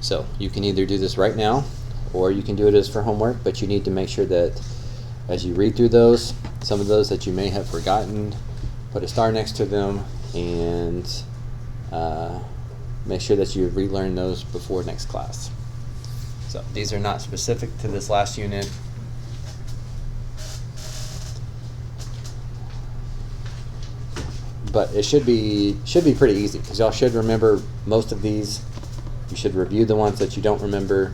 Speaker 1: So you can either do this right now, or you can do it as for homework, but you need to make sure that as you read through those, some of those that you may have forgotten, put a star next to them, and make sure that you relearn those before next class. So these are not specific to this last unit. But it should be pretty easy, because y'all should remember most of these. You should review the ones that you don't remember,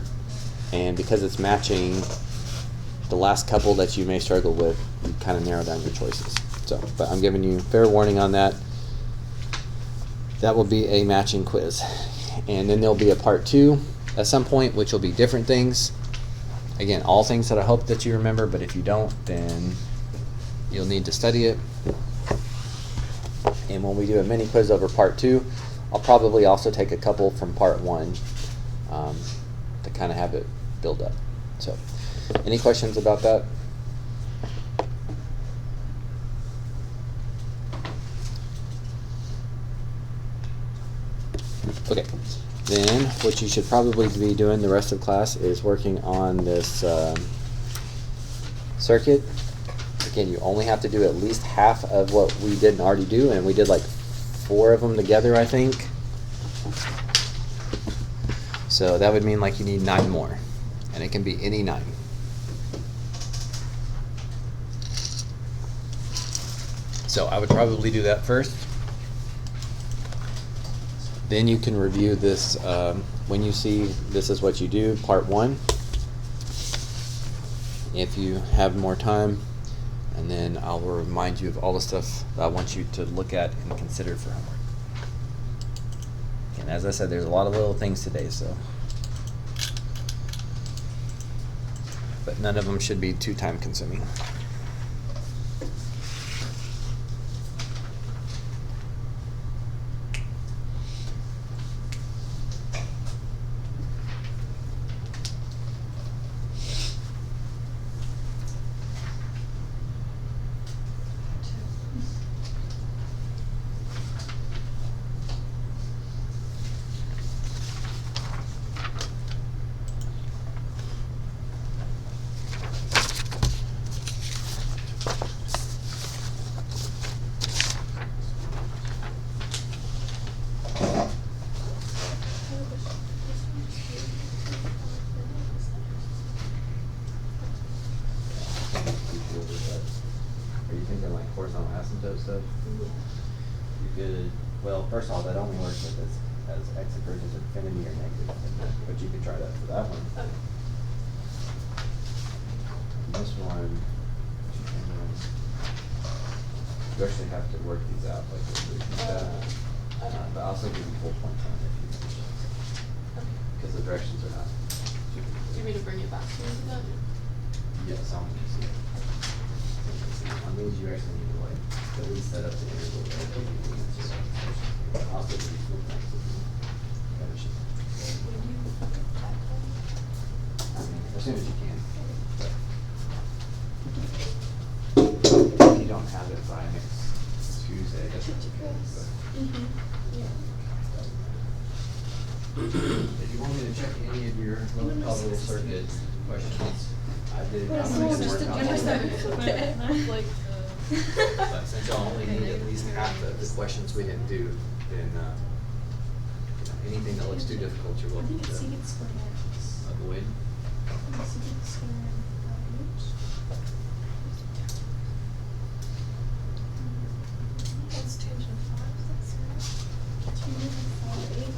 Speaker 1: and because it's matching, the last couple that you may struggle with, you kind of narrow down your choices. So, but I'm giving you fair warning on that. That will be a matching quiz. And then there'll be a part 2 at some point, which will be different things. Again, all things that I hope that you remember, but if you don't, then you'll need to study it. And when we do a mini quiz over part 2, I'll probably also take a couple from part 1 to kind of have it build up. So, any questions about that? Okay, then what you should probably be doing the rest of class is working on this circuit. Again, you only have to do at least half of what we didn't already do, and we did like 4 of them together, I think. So that would mean like you need 9 more, and it can be any 9. So I would probably do that first.
Speaker 6: Then you can review this, when you see this is what you do, part 1. If you have more time, and then I'll remind you of all the stuff that I want you to look at and consider for homework. And as I said, there's a lot of little things today, so. But none of them should be too time consuming. Are you thinking like horizontal asymptote stuff? You could, well, first of all, that only works if it's as x approaches infinity or negative, but you could try that for that one. This one, you actually have to work these out like this. But I'll still give you full points on it if you finish it. Because the directions are not.
Speaker 4: Do you want me to bring it back to you then?
Speaker 6: Yes, I'm gonna see it. On these, you actually need to like at least set up the interval. I'll still give you full points if you finish it. I mean, as soon as you can. But if you don't have it by next Tuesday, that's what you can. If you want me to check any of your little circuit questions, I did. I'm doing some work on it. But since y'all only need at least half of the questions we didn't do, then you know, anything that looks too difficult, you're welcome to avoid.
Speaker 4: What's tangent 5? That's right. Tangent 5H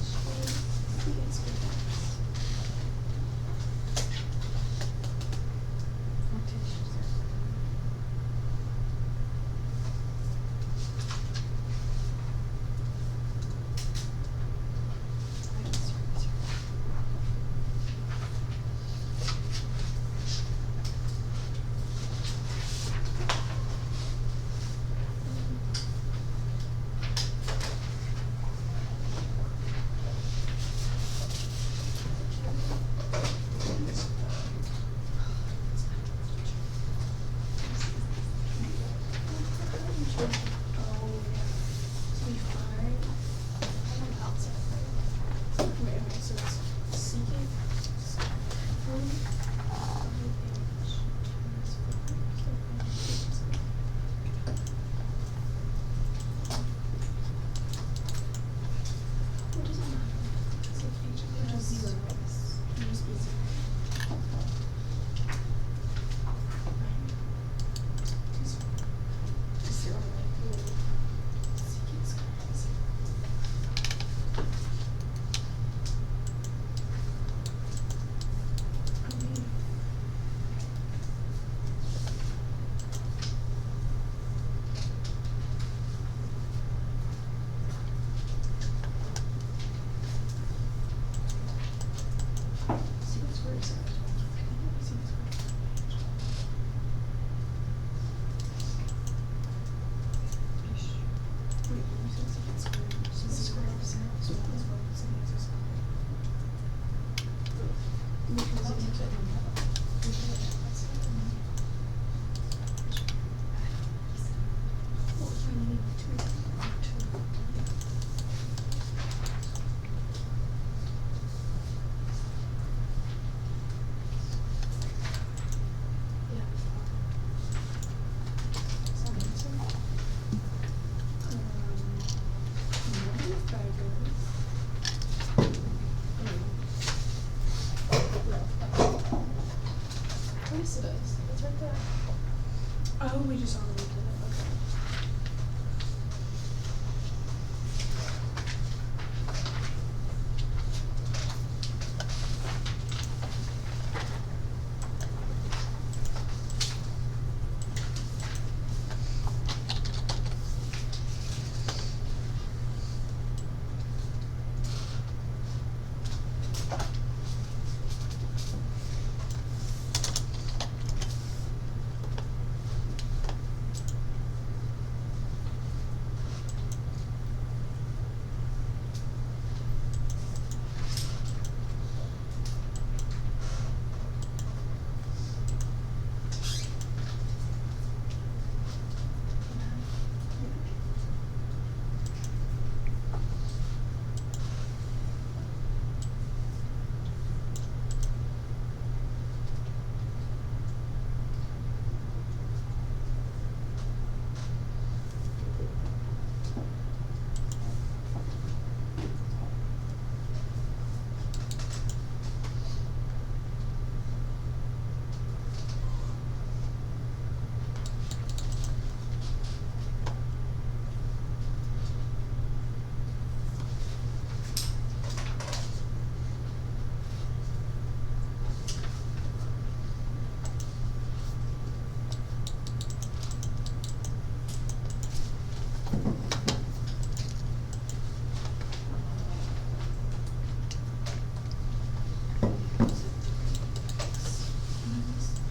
Speaker 4: is secant squared x. Not tangent 0. Yes, it is. It's right there. Oh, we just already did it. Okay.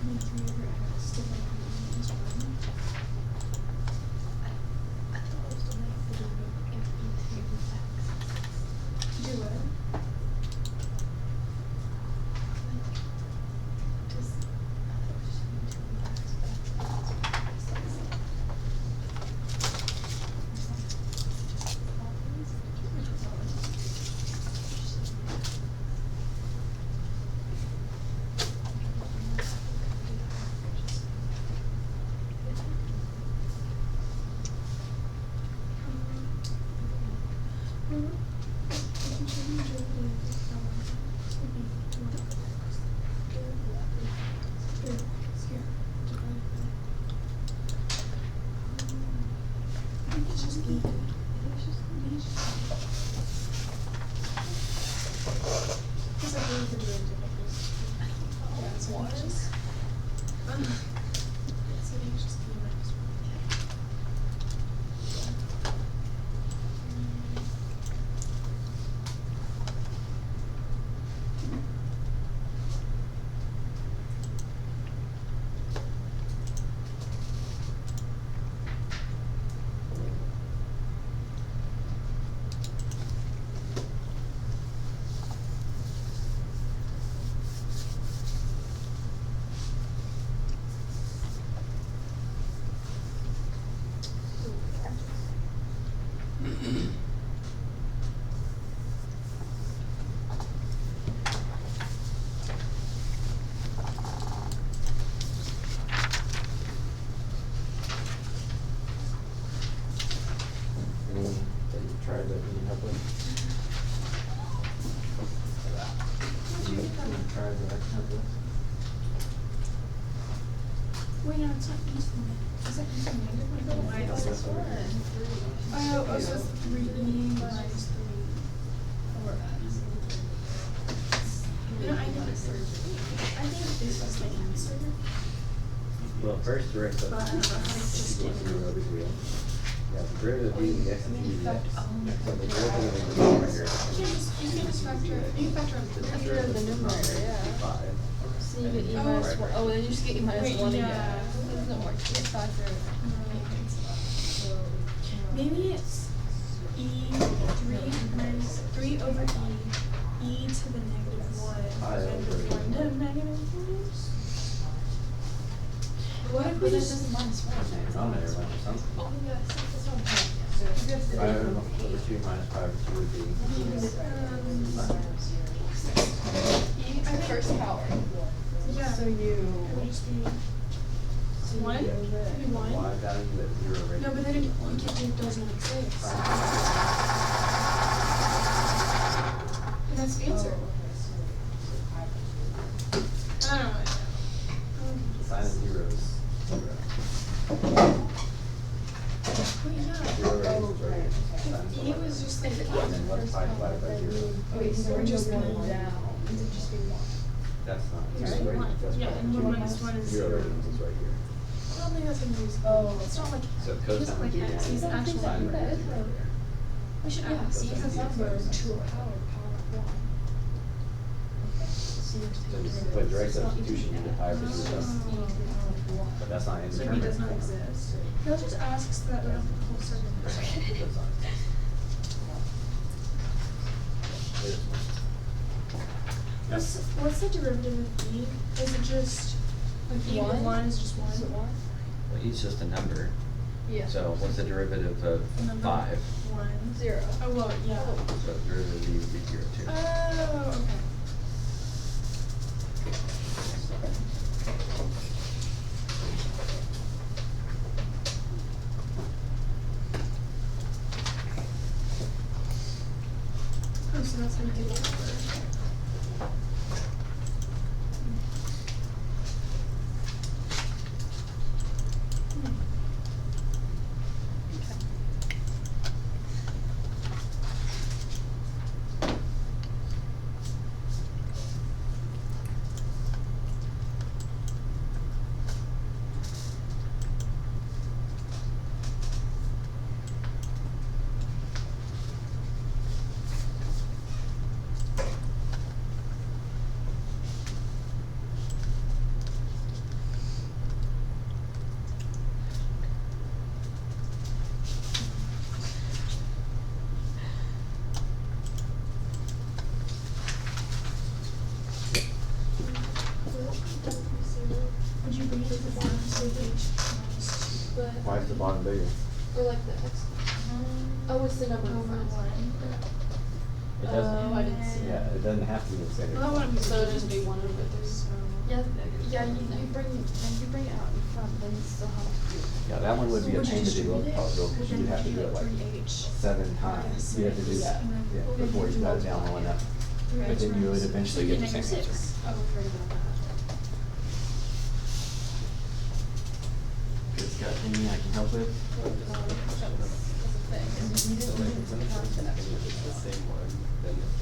Speaker 4: Like 3 over x divided by minus 1. Do what?
Speaker 6: Any that you tried that you need help with? You tried that I can help with?
Speaker 4: Wait, no, it's not useful. Is that useful negative? Why
Speaker 6: That's
Speaker 4: is
Speaker 6: what
Speaker 4: it?
Speaker 6: we're doing.
Speaker 4: Oh, so it's 3e minus 3 over x. You know, I think this is the answer.
Speaker 6: Well, first direct
Speaker 4: But I don't know how to
Speaker 6: substitution
Speaker 4: just
Speaker 6: equals
Speaker 4: do
Speaker 6: 0
Speaker 4: it.
Speaker 6: degree. Yeah, the derivative of using x and using x.
Speaker 5: Oh.
Speaker 6: So the derivative of the numerator
Speaker 4: You can just factor, you can factor out the
Speaker 5: Factor out the numerator, yeah.
Speaker 6: 5.
Speaker 5: So you get e
Speaker 4: Oh.
Speaker 5: minus 1. Oh, then you just get e minus
Speaker 4: Wait,
Speaker 5: 1
Speaker 4: yeah.
Speaker 5: again. That doesn't work. You get factor.
Speaker 4: Maybe it's e3 minus 3 over e to the negative 1
Speaker 6: I
Speaker 4: and
Speaker 6: over
Speaker 4: 1 to negative 1. What if we
Speaker 5: But that
Speaker 4: just
Speaker 5: doesn't minus 1.
Speaker 6: Denominator minus something.
Speaker 5: Oh, yeah, that's what I'm talking
Speaker 6: 5 over 2 minus 5 over 2 would be.
Speaker 5: E to the first power.
Speaker 4: yeah.
Speaker 5: So you.
Speaker 4: It would just be 1? Could be 1?
Speaker 6: Y value at 0 right.
Speaker 4: No, but then you can't do it doesn't exist. And that's the answer. I don't know.
Speaker 6: Sine of 0 is 0.
Speaker 4: Wait, yeah.
Speaker 6: 0 is right here. Sine of
Speaker 4: E
Speaker 6: 0.
Speaker 4: was just like
Speaker 6: And then what's 5 divided by 0?
Speaker 5: Wait, so
Speaker 4: We're just
Speaker 5: going
Speaker 4: going
Speaker 5: down.
Speaker 4: Is it just be 1?
Speaker 6: That's not.
Speaker 4: There's
Speaker 6: Right.
Speaker 4: one.
Speaker 6: That's
Speaker 4: Yeah,
Speaker 6: right.
Speaker 4: and 1 minus 1 is
Speaker 6: 0
Speaker 4: 0.
Speaker 6: right means it's right here.
Speaker 4: I don't think that's gonna be useful.
Speaker 5: Oh.
Speaker 4: It's not like,
Speaker 6: So
Speaker 4: it's
Speaker 6: cosine
Speaker 4: not
Speaker 6: would
Speaker 4: like
Speaker 6: be
Speaker 4: x, he's
Speaker 6: down.
Speaker 4: actually.
Speaker 6: Sine would be
Speaker 5: that is
Speaker 6: 0
Speaker 5: right.
Speaker 6: there.
Speaker 4: We should
Speaker 5: Yeah,
Speaker 4: ask.
Speaker 5: see, because number
Speaker 6: Cosine.
Speaker 5: 2 power of 1.
Speaker 6: So by direct substitution, you get 5 over 2. But that's not
Speaker 4: So he
Speaker 6: indeterminate.
Speaker 4: does not
Speaker 6: form.
Speaker 4: exist. He'll just ask so that we don't have to pull circle.
Speaker 6: That's not exist. Wait a minute.
Speaker 4: What's the derivative of e? Is it just, like e with 1 is just 1?
Speaker 5: Is it 1?
Speaker 6: Well, e's just a number.
Speaker 5: Yeah.
Speaker 6: So what's the derivative of
Speaker 4: Number
Speaker 6: 5?
Speaker 4: 1.
Speaker 5: 0.
Speaker 4: Oh, well, yeah.
Speaker 6: So the derivative of e would be 0 too.
Speaker 4: Oh, okay. Oh, so that's how you get it.
Speaker 5: bring it to the bottom so h but
Speaker 1: Why is the bottom bigger?
Speaker 3: Or like the X. Oh, it's the number of friends.
Speaker 1: It
Speaker 5: Oh,
Speaker 1: doesn't.
Speaker 5: I didn't see
Speaker 1: Yeah,
Speaker 5: it.
Speaker 1: it doesn't have to be the same.
Speaker 5: Well, I want to be
Speaker 3: So it'll just be 1 over 3.
Speaker 5: Yeah, yeah. You bring it out in front, then you still have to do it.
Speaker 1: Yeah, that one would be a
Speaker 5: Would you
Speaker 1: pain to do
Speaker 5: distribute it?
Speaker 1: probably because
Speaker 5: Then
Speaker 1: you'd have to
Speaker 5: you
Speaker 1: do it like
Speaker 5: 3H.
Speaker 1: 7 times. You have to do that before you got it down low enough. But then you would eventually get the same answer.
Speaker 5: I was worried about that.
Speaker 1: Good Scott, anything I can help with?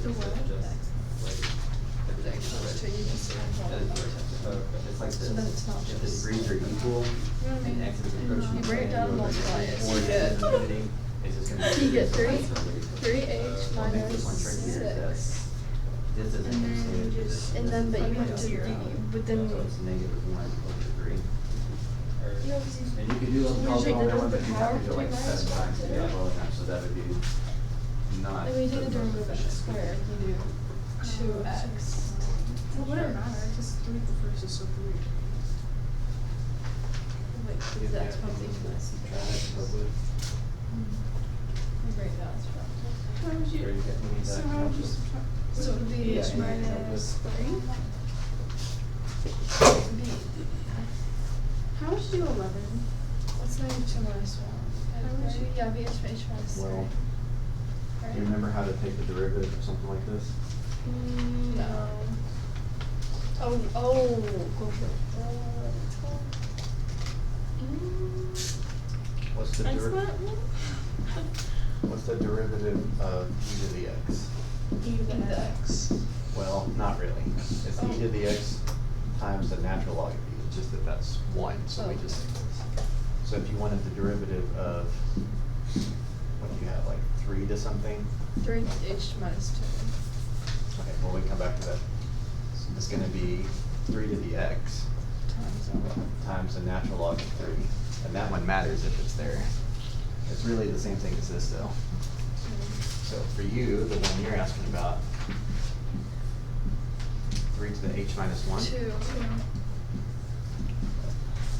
Speaker 5: The what?
Speaker 1: It's like
Speaker 5: So then it's not
Speaker 1: if the
Speaker 5: just-
Speaker 1: degrees are equal and x is approaching.
Speaker 5: You break it down and multiply it.
Speaker 1: Or
Speaker 5: You get-
Speaker 1: it's infinity, it's just gonna be.
Speaker 5: You get 3H
Speaker 1: What makes this one
Speaker 5: minus
Speaker 1: trickier is that
Speaker 5: 6.
Speaker 1: this isn't
Speaker 5: And then
Speaker 1: extended to this.
Speaker 5: and then, but you have to,
Speaker 1: So
Speaker 5: but then.
Speaker 1: it's -1 over 3.
Speaker 5: You know, 'cause
Speaker 1: And you could do a
Speaker 5: Usually
Speaker 1: problem
Speaker 5: they
Speaker 1: on that
Speaker 5: do
Speaker 1: one,
Speaker 5: the
Speaker 1: but you have
Speaker 5: power
Speaker 1: to do it like
Speaker 5: three
Speaker 1: 7
Speaker 5: minus
Speaker 1: times to
Speaker 5: one,
Speaker 1: get it
Speaker 5: too.
Speaker 1: low enough, so that would be not.
Speaker 5: Then when you do the
Speaker 1: most
Speaker 5: derivative of
Speaker 1: efficient.
Speaker 5: squared, you do 2x.
Speaker 4: Well, it wouldn't matter, because 3 the first is so 3.
Speaker 5: Wait, because the exponent is equal to subtract. You break down subtract.
Speaker 4: How would you,
Speaker 1: Or you get- we need
Speaker 4: so
Speaker 1: that
Speaker 4: how would you
Speaker 1: calculus.
Speaker 4: subtract?
Speaker 5: So it would be
Speaker 1: Yeah,
Speaker 5: h
Speaker 1: yeah, yeah,
Speaker 5: minus
Speaker 1: but-
Speaker 5: 3.
Speaker 4: How would you do 11?
Speaker 5: What's -2 minus 1?
Speaker 4: How would you-
Speaker 5: Yeah, be h minus 3.
Speaker 1: Well,
Speaker 5: Right?
Speaker 1: do you remember how to take the derivative of something like this?
Speaker 5: No. Oh, go for it. It's called.
Speaker 1: What's the
Speaker 4: Exponent?
Speaker 1: What's the derivative of e to the x?
Speaker 5: E to the x.
Speaker 1: Well, not really. It's e to the x times the natural log of e. It's just that that's 1, so we
Speaker 5: Oh.
Speaker 1: just. So if you wanted the derivative of, what do you have, like 3 to something?
Speaker 5: 3h minus 2.
Speaker 1: Okay, well, we can come back to that. It's gonna be 3 to the x times the natural log of 3. And that one matters if it's there. It's really the same thing as this though. So for you, the one you're asking about, 3 to the h minus 1.
Speaker 5: 2.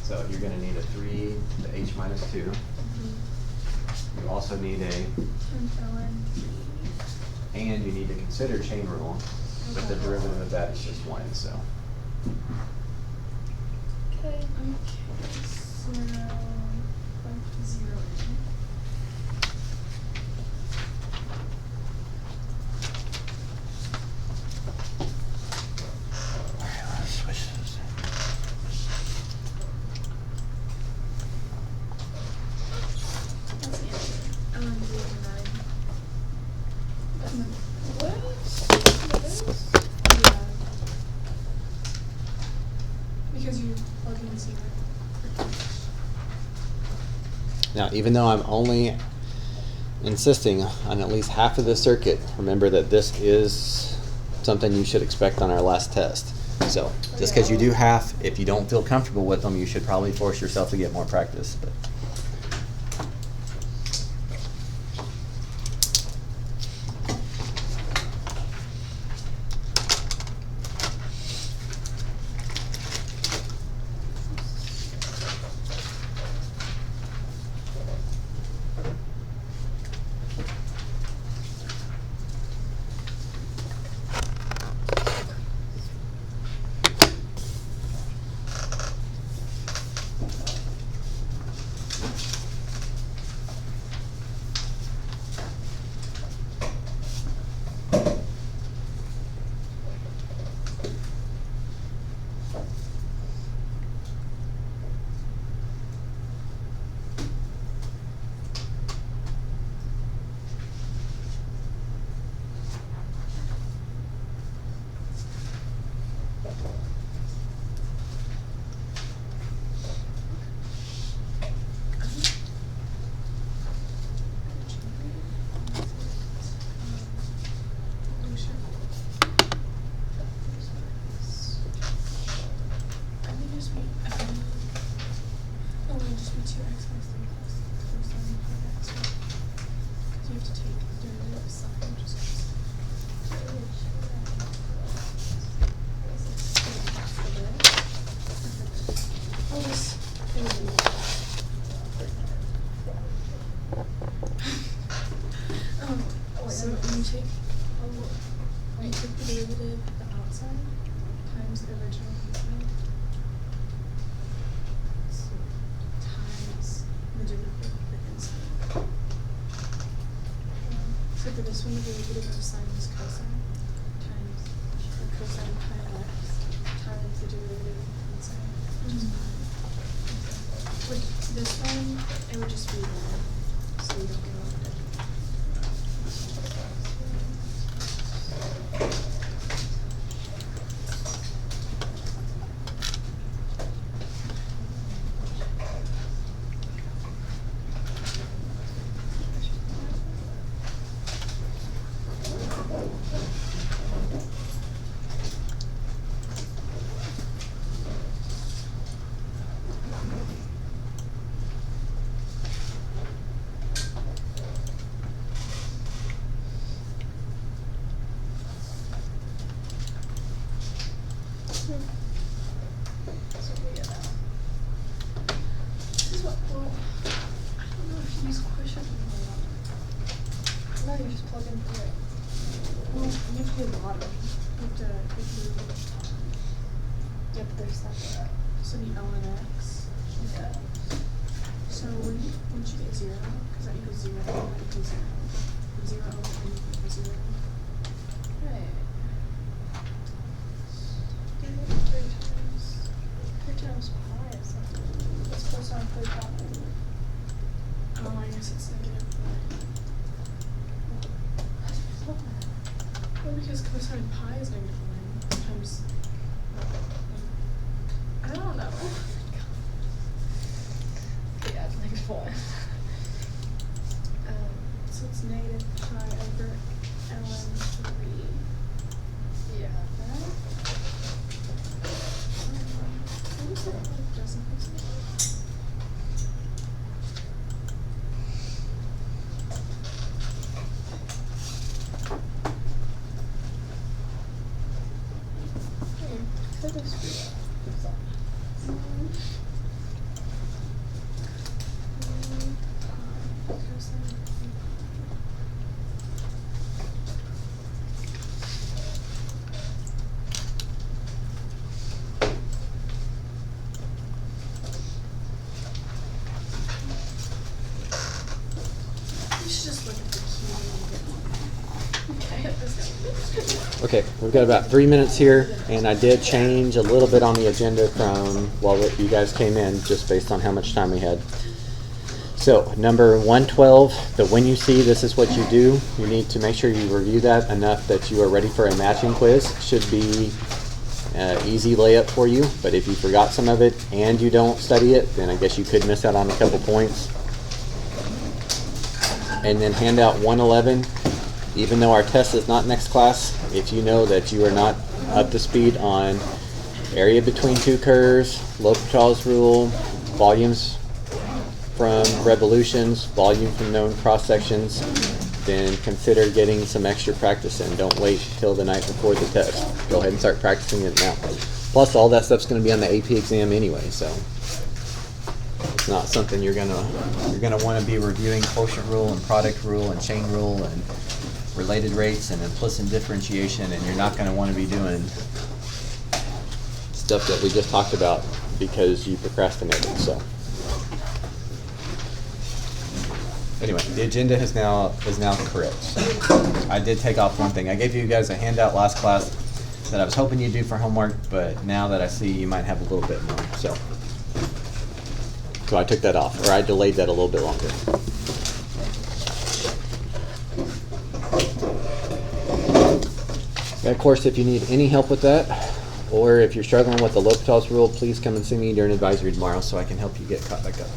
Speaker 1: So you're gonna need a 3 to the h minus 2. You also need and you need to consider chain rule, but the derivative of that is just 1, so.
Speaker 5: Okay.
Speaker 4: So, 0.
Speaker 1: Alright, let's switch this.
Speaker 4: That's the answer. 9.
Speaker 5: What?
Speaker 4: Yeah. Because you plug in 0.
Speaker 1: Now, even though I'm only insisting on at least half of the circuit, remember that this is something you should expect on our last test. So, just because you do half, if you don't feel comfortable with them, you should probably force yourself to get more practice. But.
Speaker 4: I'll just. So when you take the derivative of the outside times the original inside times the derivative of the inside. So for this one, the derivative of sine is cosine times the cosine pi x times the derivative of the inside, which is pi. With this one, it would just be 1, so you don't get all the difference. So we get that. This is what, well, I don't know if you use question or not. No, you just plug in through it. Well, you have to do the bottom. You have to, if you, yeah, but they're separate. So the ln x. Yeah. So once you get 0, because that equals 0, that equals 0. 0 over n equals 0. Right. 3 times pi is something. What's cosine 3 pi? Oh, I guess it's negative 1. Well, because cosine pi is negative 1 times. I don't know. Yeah, it's negative 1. So it's negative pi over ln 3. Yeah. What is it? Like, doesn't make sense. Could have screwed up. You should just look at the key and get one. Okay.
Speaker 1: Okay, we've got about 3 minutes here, and I did change a little bit on the agenda from while you guys came in, just based on how much time we had. So, number 112, the when you see this is what you do, you need to make sure you review that enough that you are ready for a matching quiz. Should be easy layup for you, but if you forgot some of it and you don't study it, then I guess you could miss out on a couple points. And then handout 111, even though our test is not next class, if you know that you are not up to speed on area between two curves, L'Hopital's rule, volumes from revolutions, volume from known cross sections, then consider getting some extra practice in. Don't wait till the night before the test. Go ahead and start practicing it now. Plus, all that stuff's going to be on the AP exam anyway, so it's not something you're gonna want to be reviewing quotient rule and product rule and chain rule and related rates and implicit differentiation, and you're not going to want to be doing stuff that we just talked about because you procrastinated. So anyway, the agenda is now correct. So I did take off one thing. I gave you guys a handout last class that I was hoping you'd do for homework, but now that I see you might have a little bit more, so I took that off, or I delayed that a little bit longer. And of course, if you need any help with that, or if you're struggling with the L'Hopital's rule, please come and see me during advisory tomorrow so I can help you get caught back up.